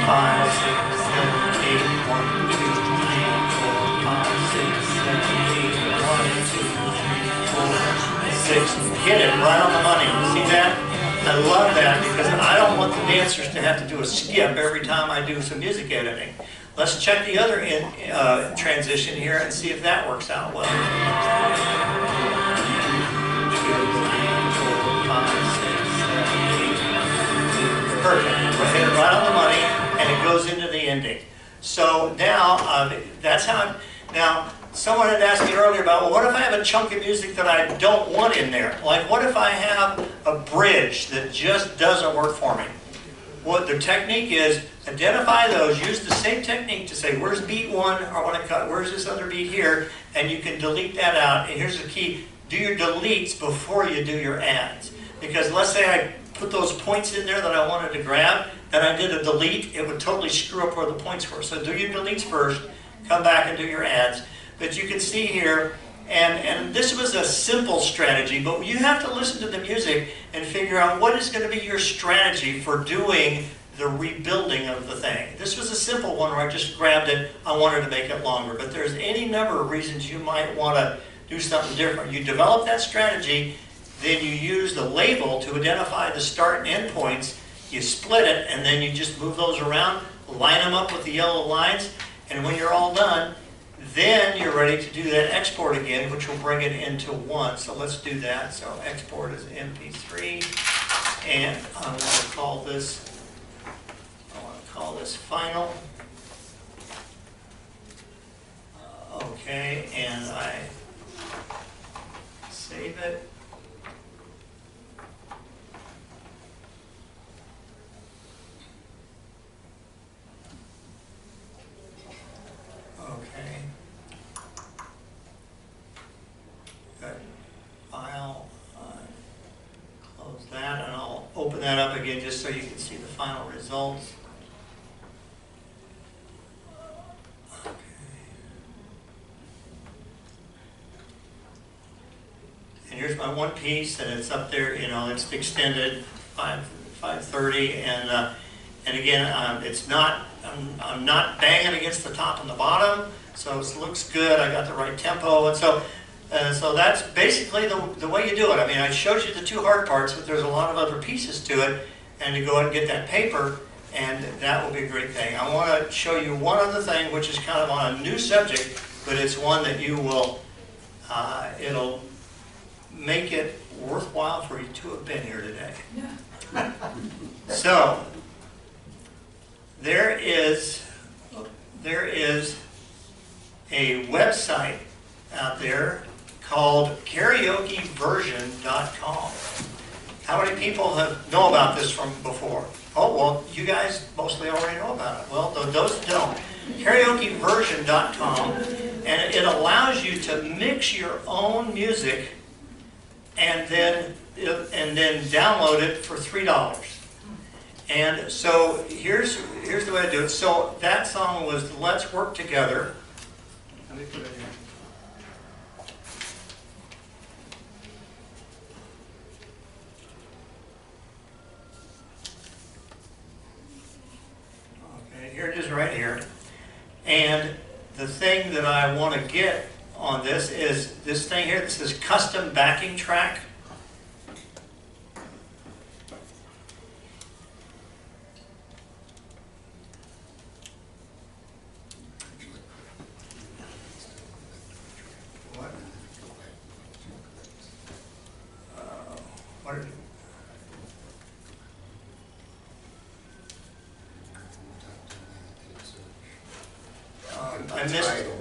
5, 6, 7, 8, 1, 2, 3, 4, 5, 6, 7, 8, 1, 2, 3, 4, 6. Hit it right on the money. See that? I love that because I don't want the dancers to have to do a skip every time I do some music editing. Let's check the other transition here and see if that works out well. 2, 3, 4, 5, 6, 7, 8. Perfect. We'll hit it right on the money. And it goes into the ending. So now, that's how, now, someone had asked me earlier about, well, what if I have a chunk of music that I don't want in there? Like, what if I have a bridge that just doesn't work for me? What the technique is, identify those, use the same technique to say, where's beat one, I want to cut, where's this other beat here, and you can delete that out. And here's the key, do your deletes before you do your adds. Because let's say I put those points in there that I wanted to grab, then I did a delete, it would totally screw up where the points were. So do your deletes first, come back and do your adds. But you can see here, and this was a simple strategy, but you have to listen to the music and figure out what is going to be your strategy for doing the rebuilding of the thing. This was a simple one where I just grabbed it, I wanted to make it longer. But there's any number of reasons you might want to do something different. You develop that strategy, then you use the label to identify the start and end points. You split it, and then you just move those around, line them up with the yellow lines, and when you're all done, then you're ready to do that export again, which will bring it into one. So let's do that. So export as MP3, and I want to call this final. Okay, and I save it. Okay. Good. File. Close that, and I'll open that up again just so you can see the final results. Okay. And here's my one piece, and it's up there. You know, it's extended 530, and again, it's not. I'm not banging against the top and the bottom, so it looks good. I got the right tempo, and so that's basically the way you do it. I mean, I showed you the two hard parts, but there's a lot of other pieces to it, and to go ahead and get that paper, and that will be a great thing. I want to show you one other thing, which is kind of on a new subject, but it's one that you will, it'll make it worthwhile for you to have been here today. Yeah. So, there is a website out there called karaokeversion.com. How many people know about this from before? Oh, well, you guys mostly already know about it. Well, those that don't. Karaokeversion.com, and it allows you to mix your own music and then download it for $3. And so here's the way to do it. So that song was Let's Work Together. Let me put it here. Okay, here it is right here. And the thing that I want to get on this is this thing here that says custom backing track.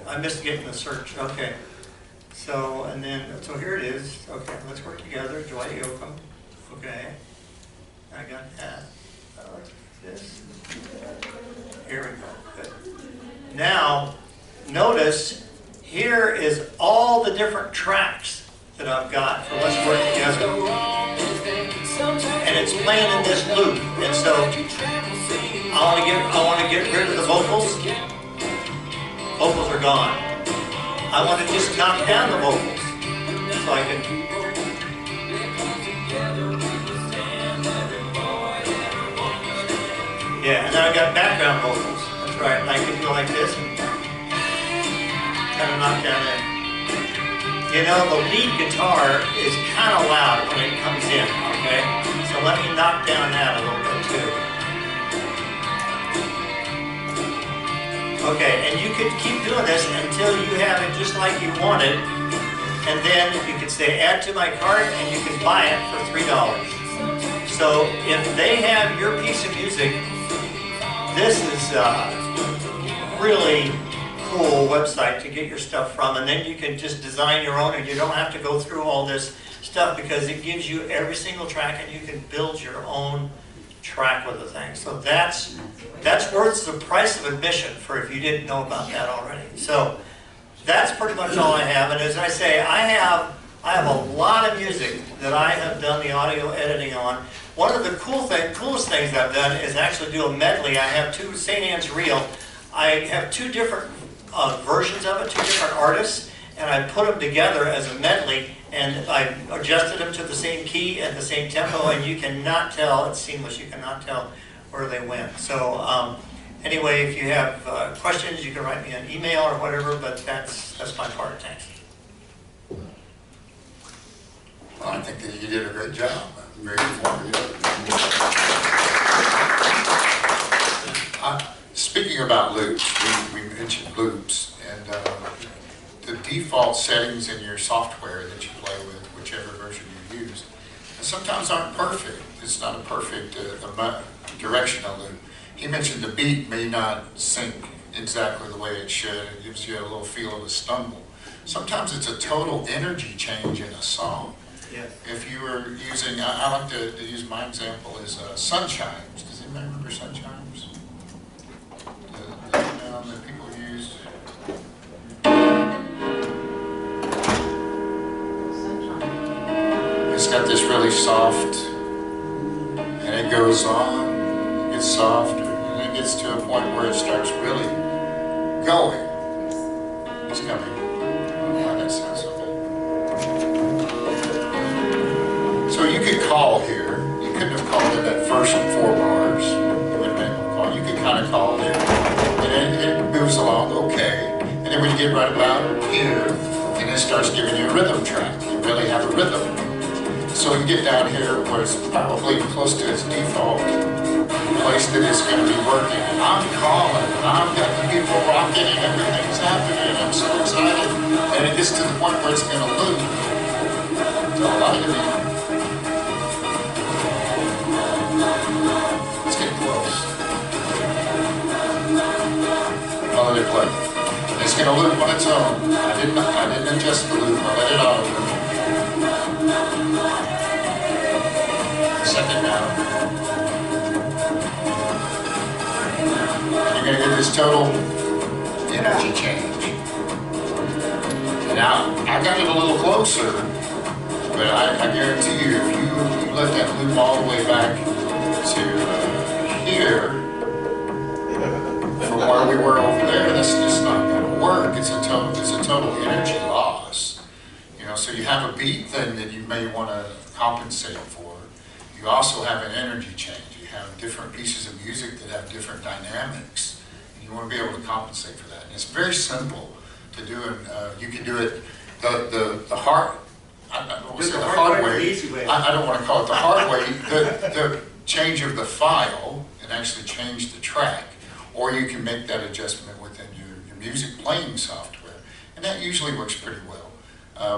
I missed getting the search. Okay. So, and then, so here it is. Okay, Let's Work Together, Dwight Yoakam. Okay. I got that. this. Here we go. Good. Now, notice here is all the different tracks that I've got for Let's Work Together. And it's playing in this loop. And so I want to get rid of the vocals. Vocals are gone. I want to just knock down the vocals. So I can. Yeah, and then I've got background vocals. That's right. And I can go like this and kind of knock down there. You know, the lead guitar is kind of loud when it comes in, okay? So let me knock down that a little bit too. Okay, and you could keep doing this until you have it just like you want it. And then you can say add to my cart and you can buy it for $3. So if they have your piece of music, this is really cool website to get your stuff from, and then you can just design your own and you don't have to go through all this stuff because it gives you every single track and you can build your own track with the thing. So that's worth the price of admission for if you didn't know about that already. So that's pretty much all I have. And as I say, I have a lot of music that I have done the audio editing on. One of the coolest things I've done is actually do a medley. I have two St. Anne's Reel. I have two different versions of it, two different artists, and I put them together as a medley, and I adjusted them to the same key and the same tempo, and you cannot tell, it's seamless, you cannot tell where they went. So anyway, if you have questions, you can write me an email or whatever, but that's my part. Thanks. Well, I think that you did a great job. Very informative. Speaking about loops, we mentioned loops, and the default settings in your software that you play with, whichever version you use, sometimes aren't perfect. It's not a perfect directional loop. He mentioned the beat may not sync exactly the way it should. It gives you a little feel of a stumble. Sometimes it's a total energy change in a song. Yes. If you were using, I like to use my example is sunchimes. Does anybody remember sunchimes? The sound that people use. It's got this really soft, and it goes on, it gets softer, and it gets to a point where it starts really going. It's coming. I don't know why that sounds so good. So you could call here. You couldn't have called in that first 4 bars. You wouldn't have been able to call. You could kind of call it, and it moves along okay. And then when you get right about here, and it starts giving you a rhythm track. You really have a rhythm. So you get down here where it's probably close to its default place that it's going to be working. And I'm calling, and I've got the people rocking, and everything's happening, and I'm so excited. And it gets to the point where it's going to loop. So a lot of you, it's getting close. I'll let it play. It's going to loop on its own. I didn't adjust the loop. I let it auto. Second down. You're going to get this total energy change. And now, I got it a little closer, but I guarantee you, if you let that loop all the way back to here, from where we were over there, that's just not going to work. It's a total energy loss. You know, so you have a beat thing that you may want to compensate for. You also have an energy change. You have different pieces of music that have different dynamics, and you want to be able to compensate for that. And it's very simple to do, and you can do it the hard. I don't want to say the hard way. I don't want to call it the hard way. The change of the file and actually change the track, or you can make that adjustment within your music playing software, and that usually works pretty well.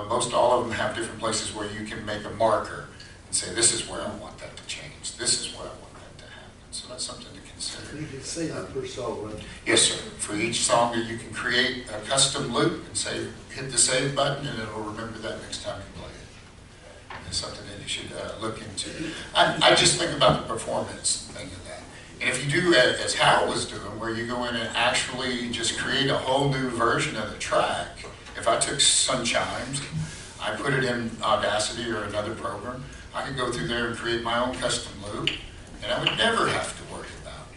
Most all of them have different places where you can make a marker and say, this is where I want that to change. This is where I want that to happen. So that's something to consider. You can save it per song, right? Yes, sir. For each song, you can create a custom loop and say, hit the save button, and it'll remember that next time you play it. It's something that you should look into. I just think about the performance thing of that. And if you do as Hal was doing, where you go in and actually just create a whole new version of the track, if I took Sun Chimes, I put it in Audacity or another program, I could go through there and create my own custom loop, and I would never have to worry about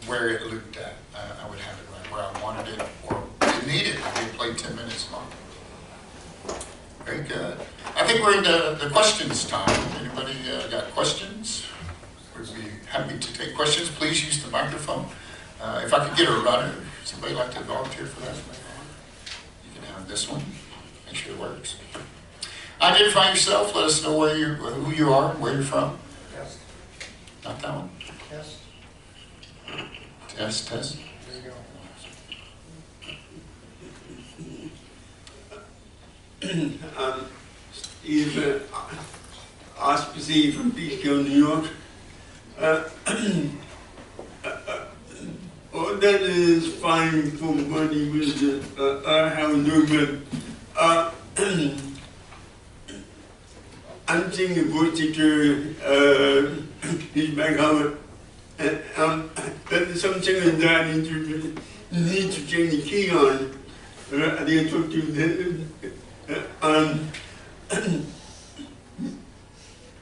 where it looped at. I would have it right where I wanted it or didn't need it. I could play 10 minutes long. Very good. I think we're in the questions time. Anybody got questions? We'd be happy to take questions. Please use the microphone. If I could get a runner, somebody like to volunteer for that? You can have this one. Make sure it works. Identify yourself. Let us know who you are, where you're from. Yes. Not that one. Yes. Test. There you go. Steve Ospacey from Peekskill, New York. All that is fine for money with how we do, but I'm seeing a voice teacher, he's back home, but something that I need to change the key on. I think I talked to you.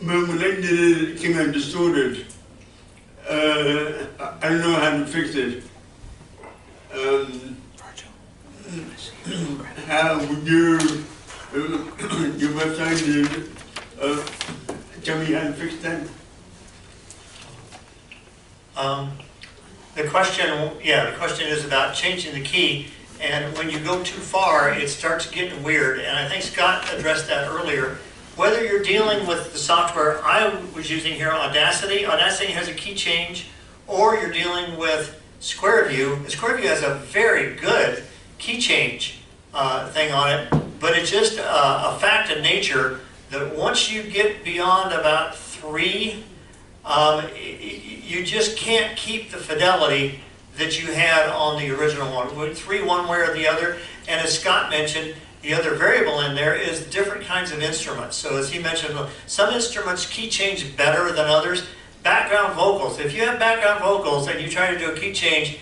When I did it, it came out distorted. I don't know how to fix it. How would your website tell me how to fix that? The question is about changing the key, and when you go too far, it starts getting weird, and I think Scott addressed that earlier. Whether you're dealing with the software I was using here, Audacity has a key change, or you're dealing with SquareView. SquareView has a very good key change thing on it, but it's just a fact of nature that once you get beyond about 3, you just can't keep the fidelity that you had on the original one. 3 one way or the other, and as Scott mentioned, the other variable in there is different kinds of instruments. So as he mentioned, some instruments key change better than others. Background vocals, if you have background vocals and you try to do a key change,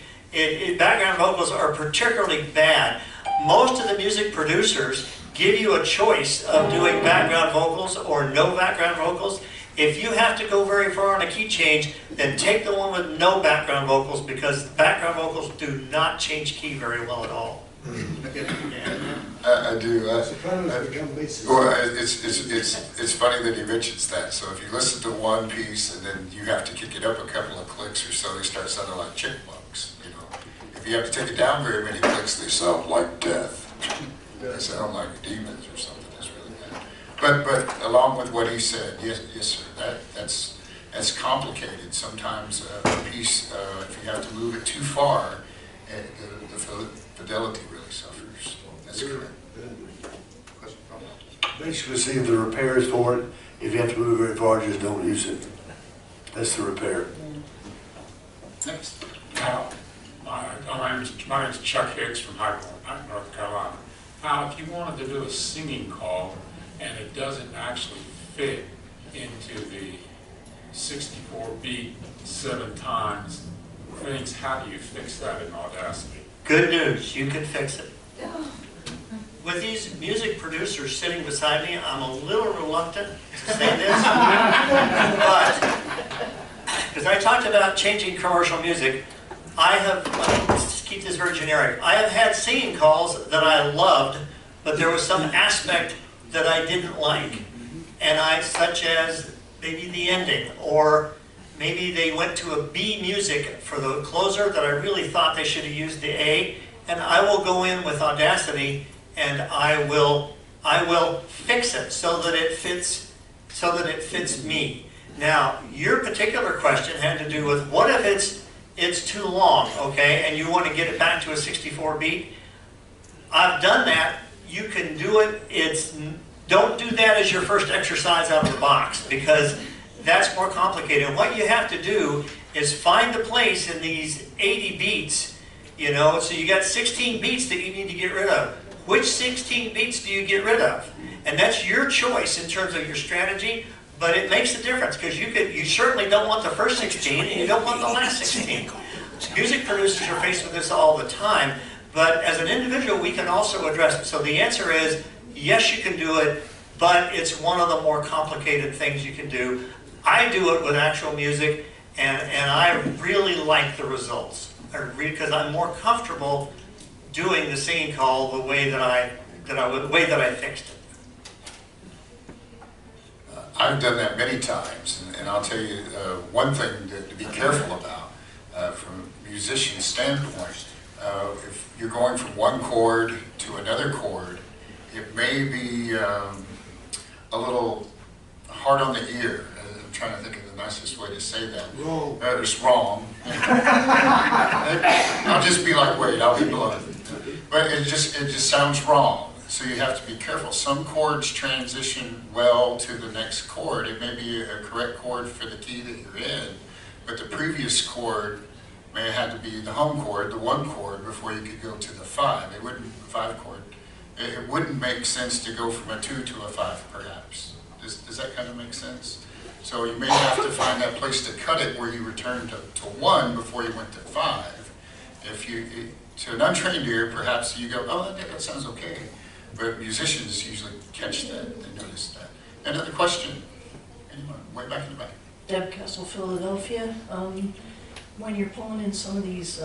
background vocals are particularly bad. Most of the music producers give you a choice of doing background vocals or no background vocals. If you have to go very far on a key change, then take the one with no background vocals, because background vocals do not change key very well at all. I do. Well, it's funny that he mentions that. So if you listen to one piece and then you have to kick it up a couple of clicks or so, they start sounding like chipmunks. You know, if you have to take it down very many clicks, they sound like death. They sound like demons or something. It's really bad. But along with what he said, yes, sir. That's complicated. Sometimes a piece, if you have to move it too far, the fidelity really suffers. That's correct. Basically, see if the repair is for it. If you have to move very far, just don't use it. That's the repair. Next. Now, my name's Chuck Hicks from High Point, North Carolina. Now, if you wanted to do a singing call and it doesn't actually fit into the 64 beat 7 times things, how do you fix that in Audacity? Good news, you can fix it. With these music producers sitting beside me, I'm a little reluctant to say this, but because I talked about changing commercial music, let's keep this very generic. I have had singing calls that I loved, but there was some aspect that I didn't like, and such as maybe the ending, or maybe they went to a B music for the closer that I really thought they should have used the A, and I will go in with Audacity and I will fix it so that it fits me. Now, your particular question had to do with what if it's too long, okay, and you want to get it back to a 64 beat. I've done that. You can do it. Don't do that as your first exercise out of the box, because that's more complicated. And what you have to do is find the place in these 80 beats, you know, so you got 16 beats that you need to get rid of. Which 16 beats do you get rid of? And that's your choice in terms of your strategy. But it makes a difference, because you certainly don't want the first 16 and you don't want the last 16. Music producers are faced with this all the time, but as an individual we can also address it. So the answer is, yes, you can do it, but it's one of the more complicated things you can do. I do it with actual music, and I really like the results, because I'm more comfortable doing the singing call the way that I fixed it. I've done that many times, and I'll tell you one thing to be careful about from a musician's standpoint. If you're going from one chord to another chord, it may be a little hard on the ear. I'm trying to think of the nicest way to say that. Wrong. It's wrong. I'll just be like, wait, I'll be blunt. But it just sounds wrong. So you have to be careful. Some chords transition well to the next chord. It may be a correct chord for the key that you're in, but the previous chord may have had to be the home chord, the one chord, before you could go to the 5. It wouldn't, the 5 chord. It wouldn't make sense to go from a 2 to a 5, perhaps. Does that kind of make sense? So you may have to find that place to cut it where you return to 1 before you went to 5. To an untrained ear, perhaps you go, oh, that sounds okay. But musicians usually catch that, they notice that. Another question? Anyone? Way back in the back. Deb Kessel, Philadelphia. When you're pulling in some of these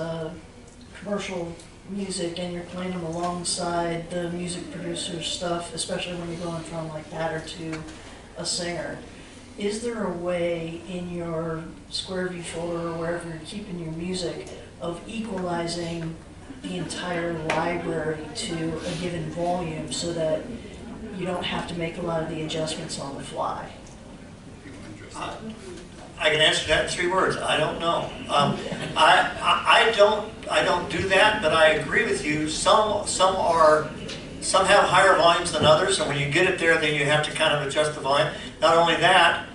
commercial music and you're playing them alongside the music producer's stuff, especially when you're going from like batter to a singer, is there a way in your Square View folder or wherever you're keeping your music of equalizing the entire library to a given volume so that you don't have to make a lot of the adjustments on the fly? I can answer that in 3 words. I don't know. I don't do that, but I agree with you. Some have higher volumes than others, and when you get it there, then you have to kind of adjust the volume. Not only that,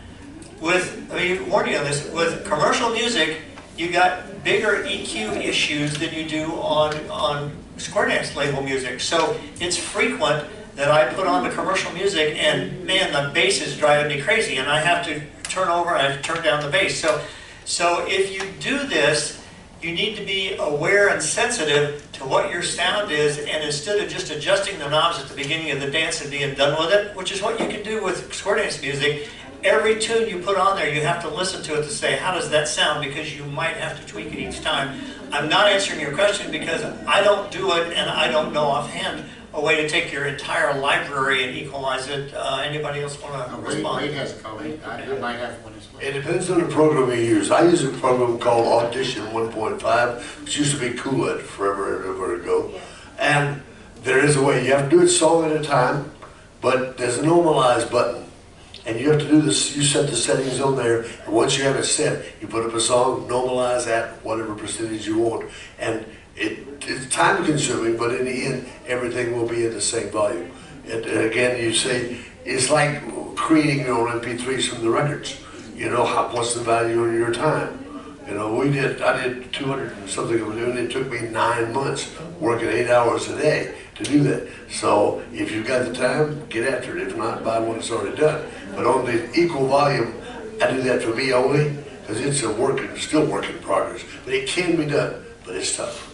I warn you on this, with commercial music, you got bigger EQ issues than you do on Square Dance label music. So it's frequent that I put on the commercial music and man, the bass is driving me crazy and I have to turn over, I have to turn down the bass. So if you do this, you need to be aware and sensitive to what your sound is, and instead of just adjusting the knobs at the beginning of the dance and being done with it, which is what you can do with Square Dance music, every tune you put on there, you have to listen to it to say, how does that sound? Because you might have to tweak it each time. I'm not answering your question because I don't do it and I don't know offhand a way to take your entire library and equalize it. Anybody else want to respond? Wade has a comment. I might have one as well. It depends on the program you use. I use a program called Audition 1.5, which used to be Cooled forever and ever ago. And there is a way, you have to do it song at a time, but there's a normalize button. And you have to do this, you set the settings on there, and once you have it set, you put up a song, normalize at whatever percentage you want. And it's time consuming, but in the end, everything will be at the same volume. And again, you say, it's like creating your own MP3s from the records. You know, what's the value of your time? You know, I did 200 and something of it, and it took me 9 months, working 8 hours a day to do that. So if you've got the time, get after it. If not, buy one that's already done. But on the equal volume, I do that for me only, because it's still work in progress. But it can be done, but it's tough.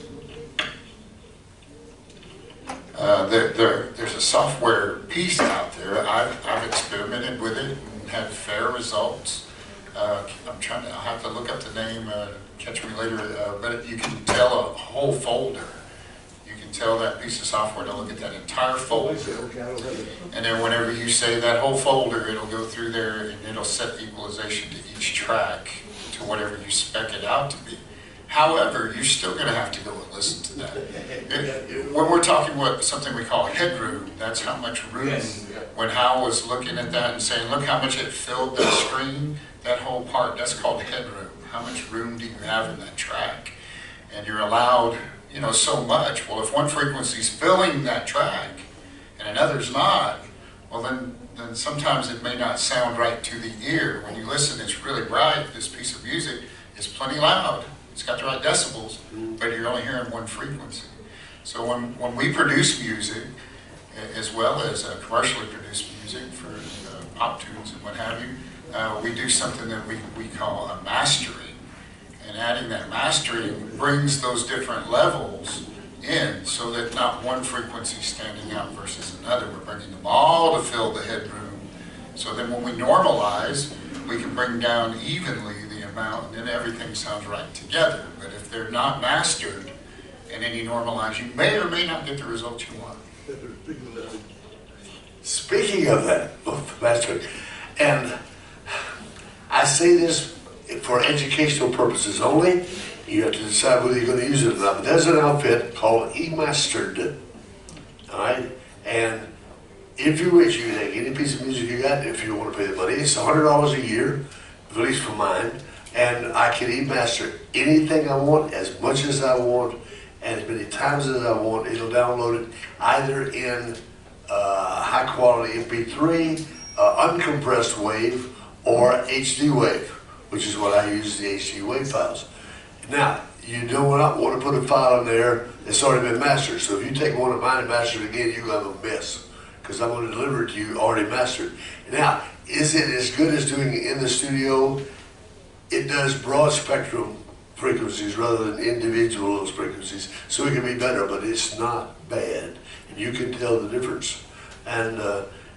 There's a software piece out there. I've experimented with it and had fair results. I'll have to look up the name, catch me later, but you can tell a whole folder. You can tell that piece of software to look at that entire folder. And then whenever you say that whole folder, it'll go through there and it'll set equalization to each track to whatever you spec it out to be. However, you're still going to have to go and listen to that. When we're talking about something we call headroom, that's how much room. Yes. When Hal was looking at that and saying, look how much it filled the screen, that whole part, that's called headroom. How much room do you have in that track? And you're allowed, so much. Well, if one frequency is filling that track and another's not, well then sometimes it may not sound right to the ear. When you listen, it's really bright. This piece of music is plenty loud. It's got the right decibels, but you're only hearing one frequency. So when we produce music, as well as commercially produced music for pop tunes and what have you. We do something that we call a mastering. And adding that mastering brings those different levels in so that not one frequency is standing out versus another. We're bringing them all to fill the headroom. So then when we normalize, we can bring down evenly the amount and then everything sounds right together. But if they're not mastered and then you normalize, you may or may not get the results you want. Speaking of that, of mastering, and I say this for educational purposes only. You have to decide whether you're going to use it or not. But there's an outfit called eMastered, all right? And if you wish, you can take any piece of music you got if you want to pay the money. It's $100 a year, at least for mine. And I can e-master anything I want, as much as I want, and as many times as I want. It'll download it either in high quality MP3, uncompressed wave, or HD wave, which is what I use, the HD wave files. Now, you do not want to put a file in there that's already been mastered. So if you take one of mine and master it again, you're going to have a mess, because I'm going to deliver it to you already mastered. Now, is it as good as doing it in the studio? It does broad spectrum frequencies rather than individual those frequencies, so it can be better, but it's not bad. And you can tell the difference. And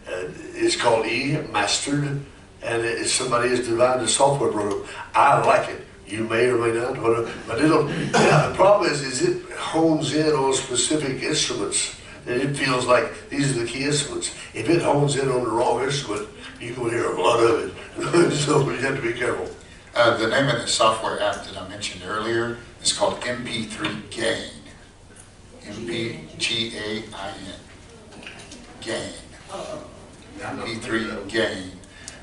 it's called eMastered, and somebody has designed a software program. I like it. You may or may not, whatever. But it'll, yeah, the problem is it hones in on specific instruments. And it feels like these are the key instruments. If it hones in on the wrong instrument, you can hear a lot of it. So you have to be careful. The name of the software app that I mentioned earlier is called MP3 Gain. MP-G-A-I-N. Gain. MP3 Gain.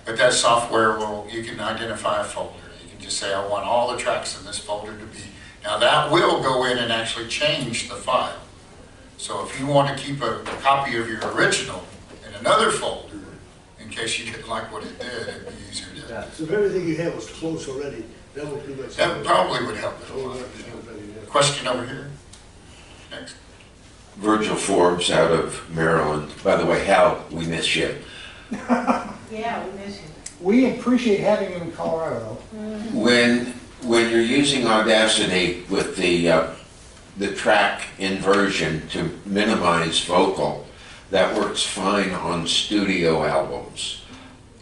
But that software you can identify a folder. You can just say, I want all the tracks in this folder to be. Now that will go in and actually change the file. So if you want to keep a copy of your original in another folder, in case you didn't like what it did, it'd be easier to. So if everything you have was close already, that would pretty much. That probably would help it a lot. Question over here. Next. Virgil Forbes out of Maryland. By the way, Hal, we miss you. Yeah, we miss you. We appreciate having you in Colorado. When you're using Audacity with the track inversion to minimize vocal, that works fine on studio albums.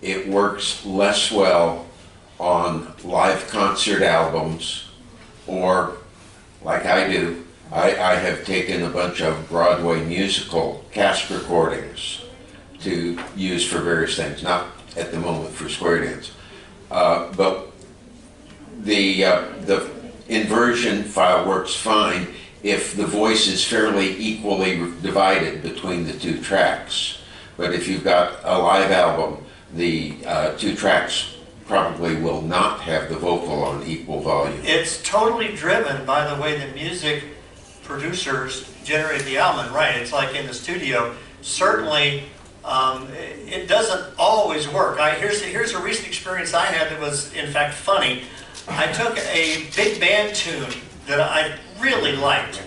It works less well on live concert albums, or like I do, I have taken a bunch of Broadway musical cast recordings to use for various things, not at the moment for square dance. But the inversion file works fine if the voice is fairly equally divided between the two tracks. But if you've got a live album, the two tracks probably will not have the vocal on equal volume. It's totally driven by the way the music producers generate the album, right? It's like in the studio. Certainly, it doesn't always work. Here's a recent experience I had that was, in fact, funny. I took a big band tune that I really liked.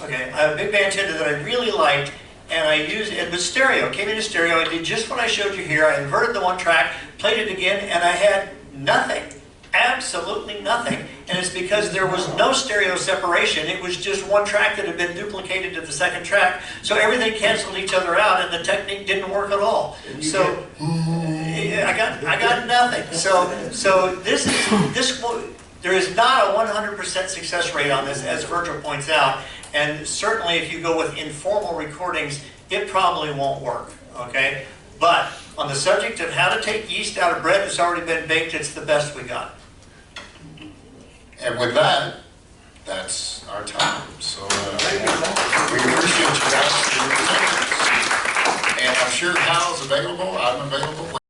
Okay, a big band tune that I really liked, and I used it was stereo. It came into stereo. I did just what I showed you here. I inverted the one track, played it again, and I had nothing. Absolutely nothing. And it's because there was no stereo separation. It was just one track that had been duplicated to the second track. So everything canceled each other out, and the technique didn't work at all. So I got nothing. So there is not a 100% success rate on this, as Virgil points out. And certainly if you go with informal recordings, it probably won't work, okay? But on the subject of how to take yeast out of bread that's already been baked, it's the best we got. And with that, that's our time. So we appreciate you guys for your presentations. And I'm sure Hal's available, I'm available.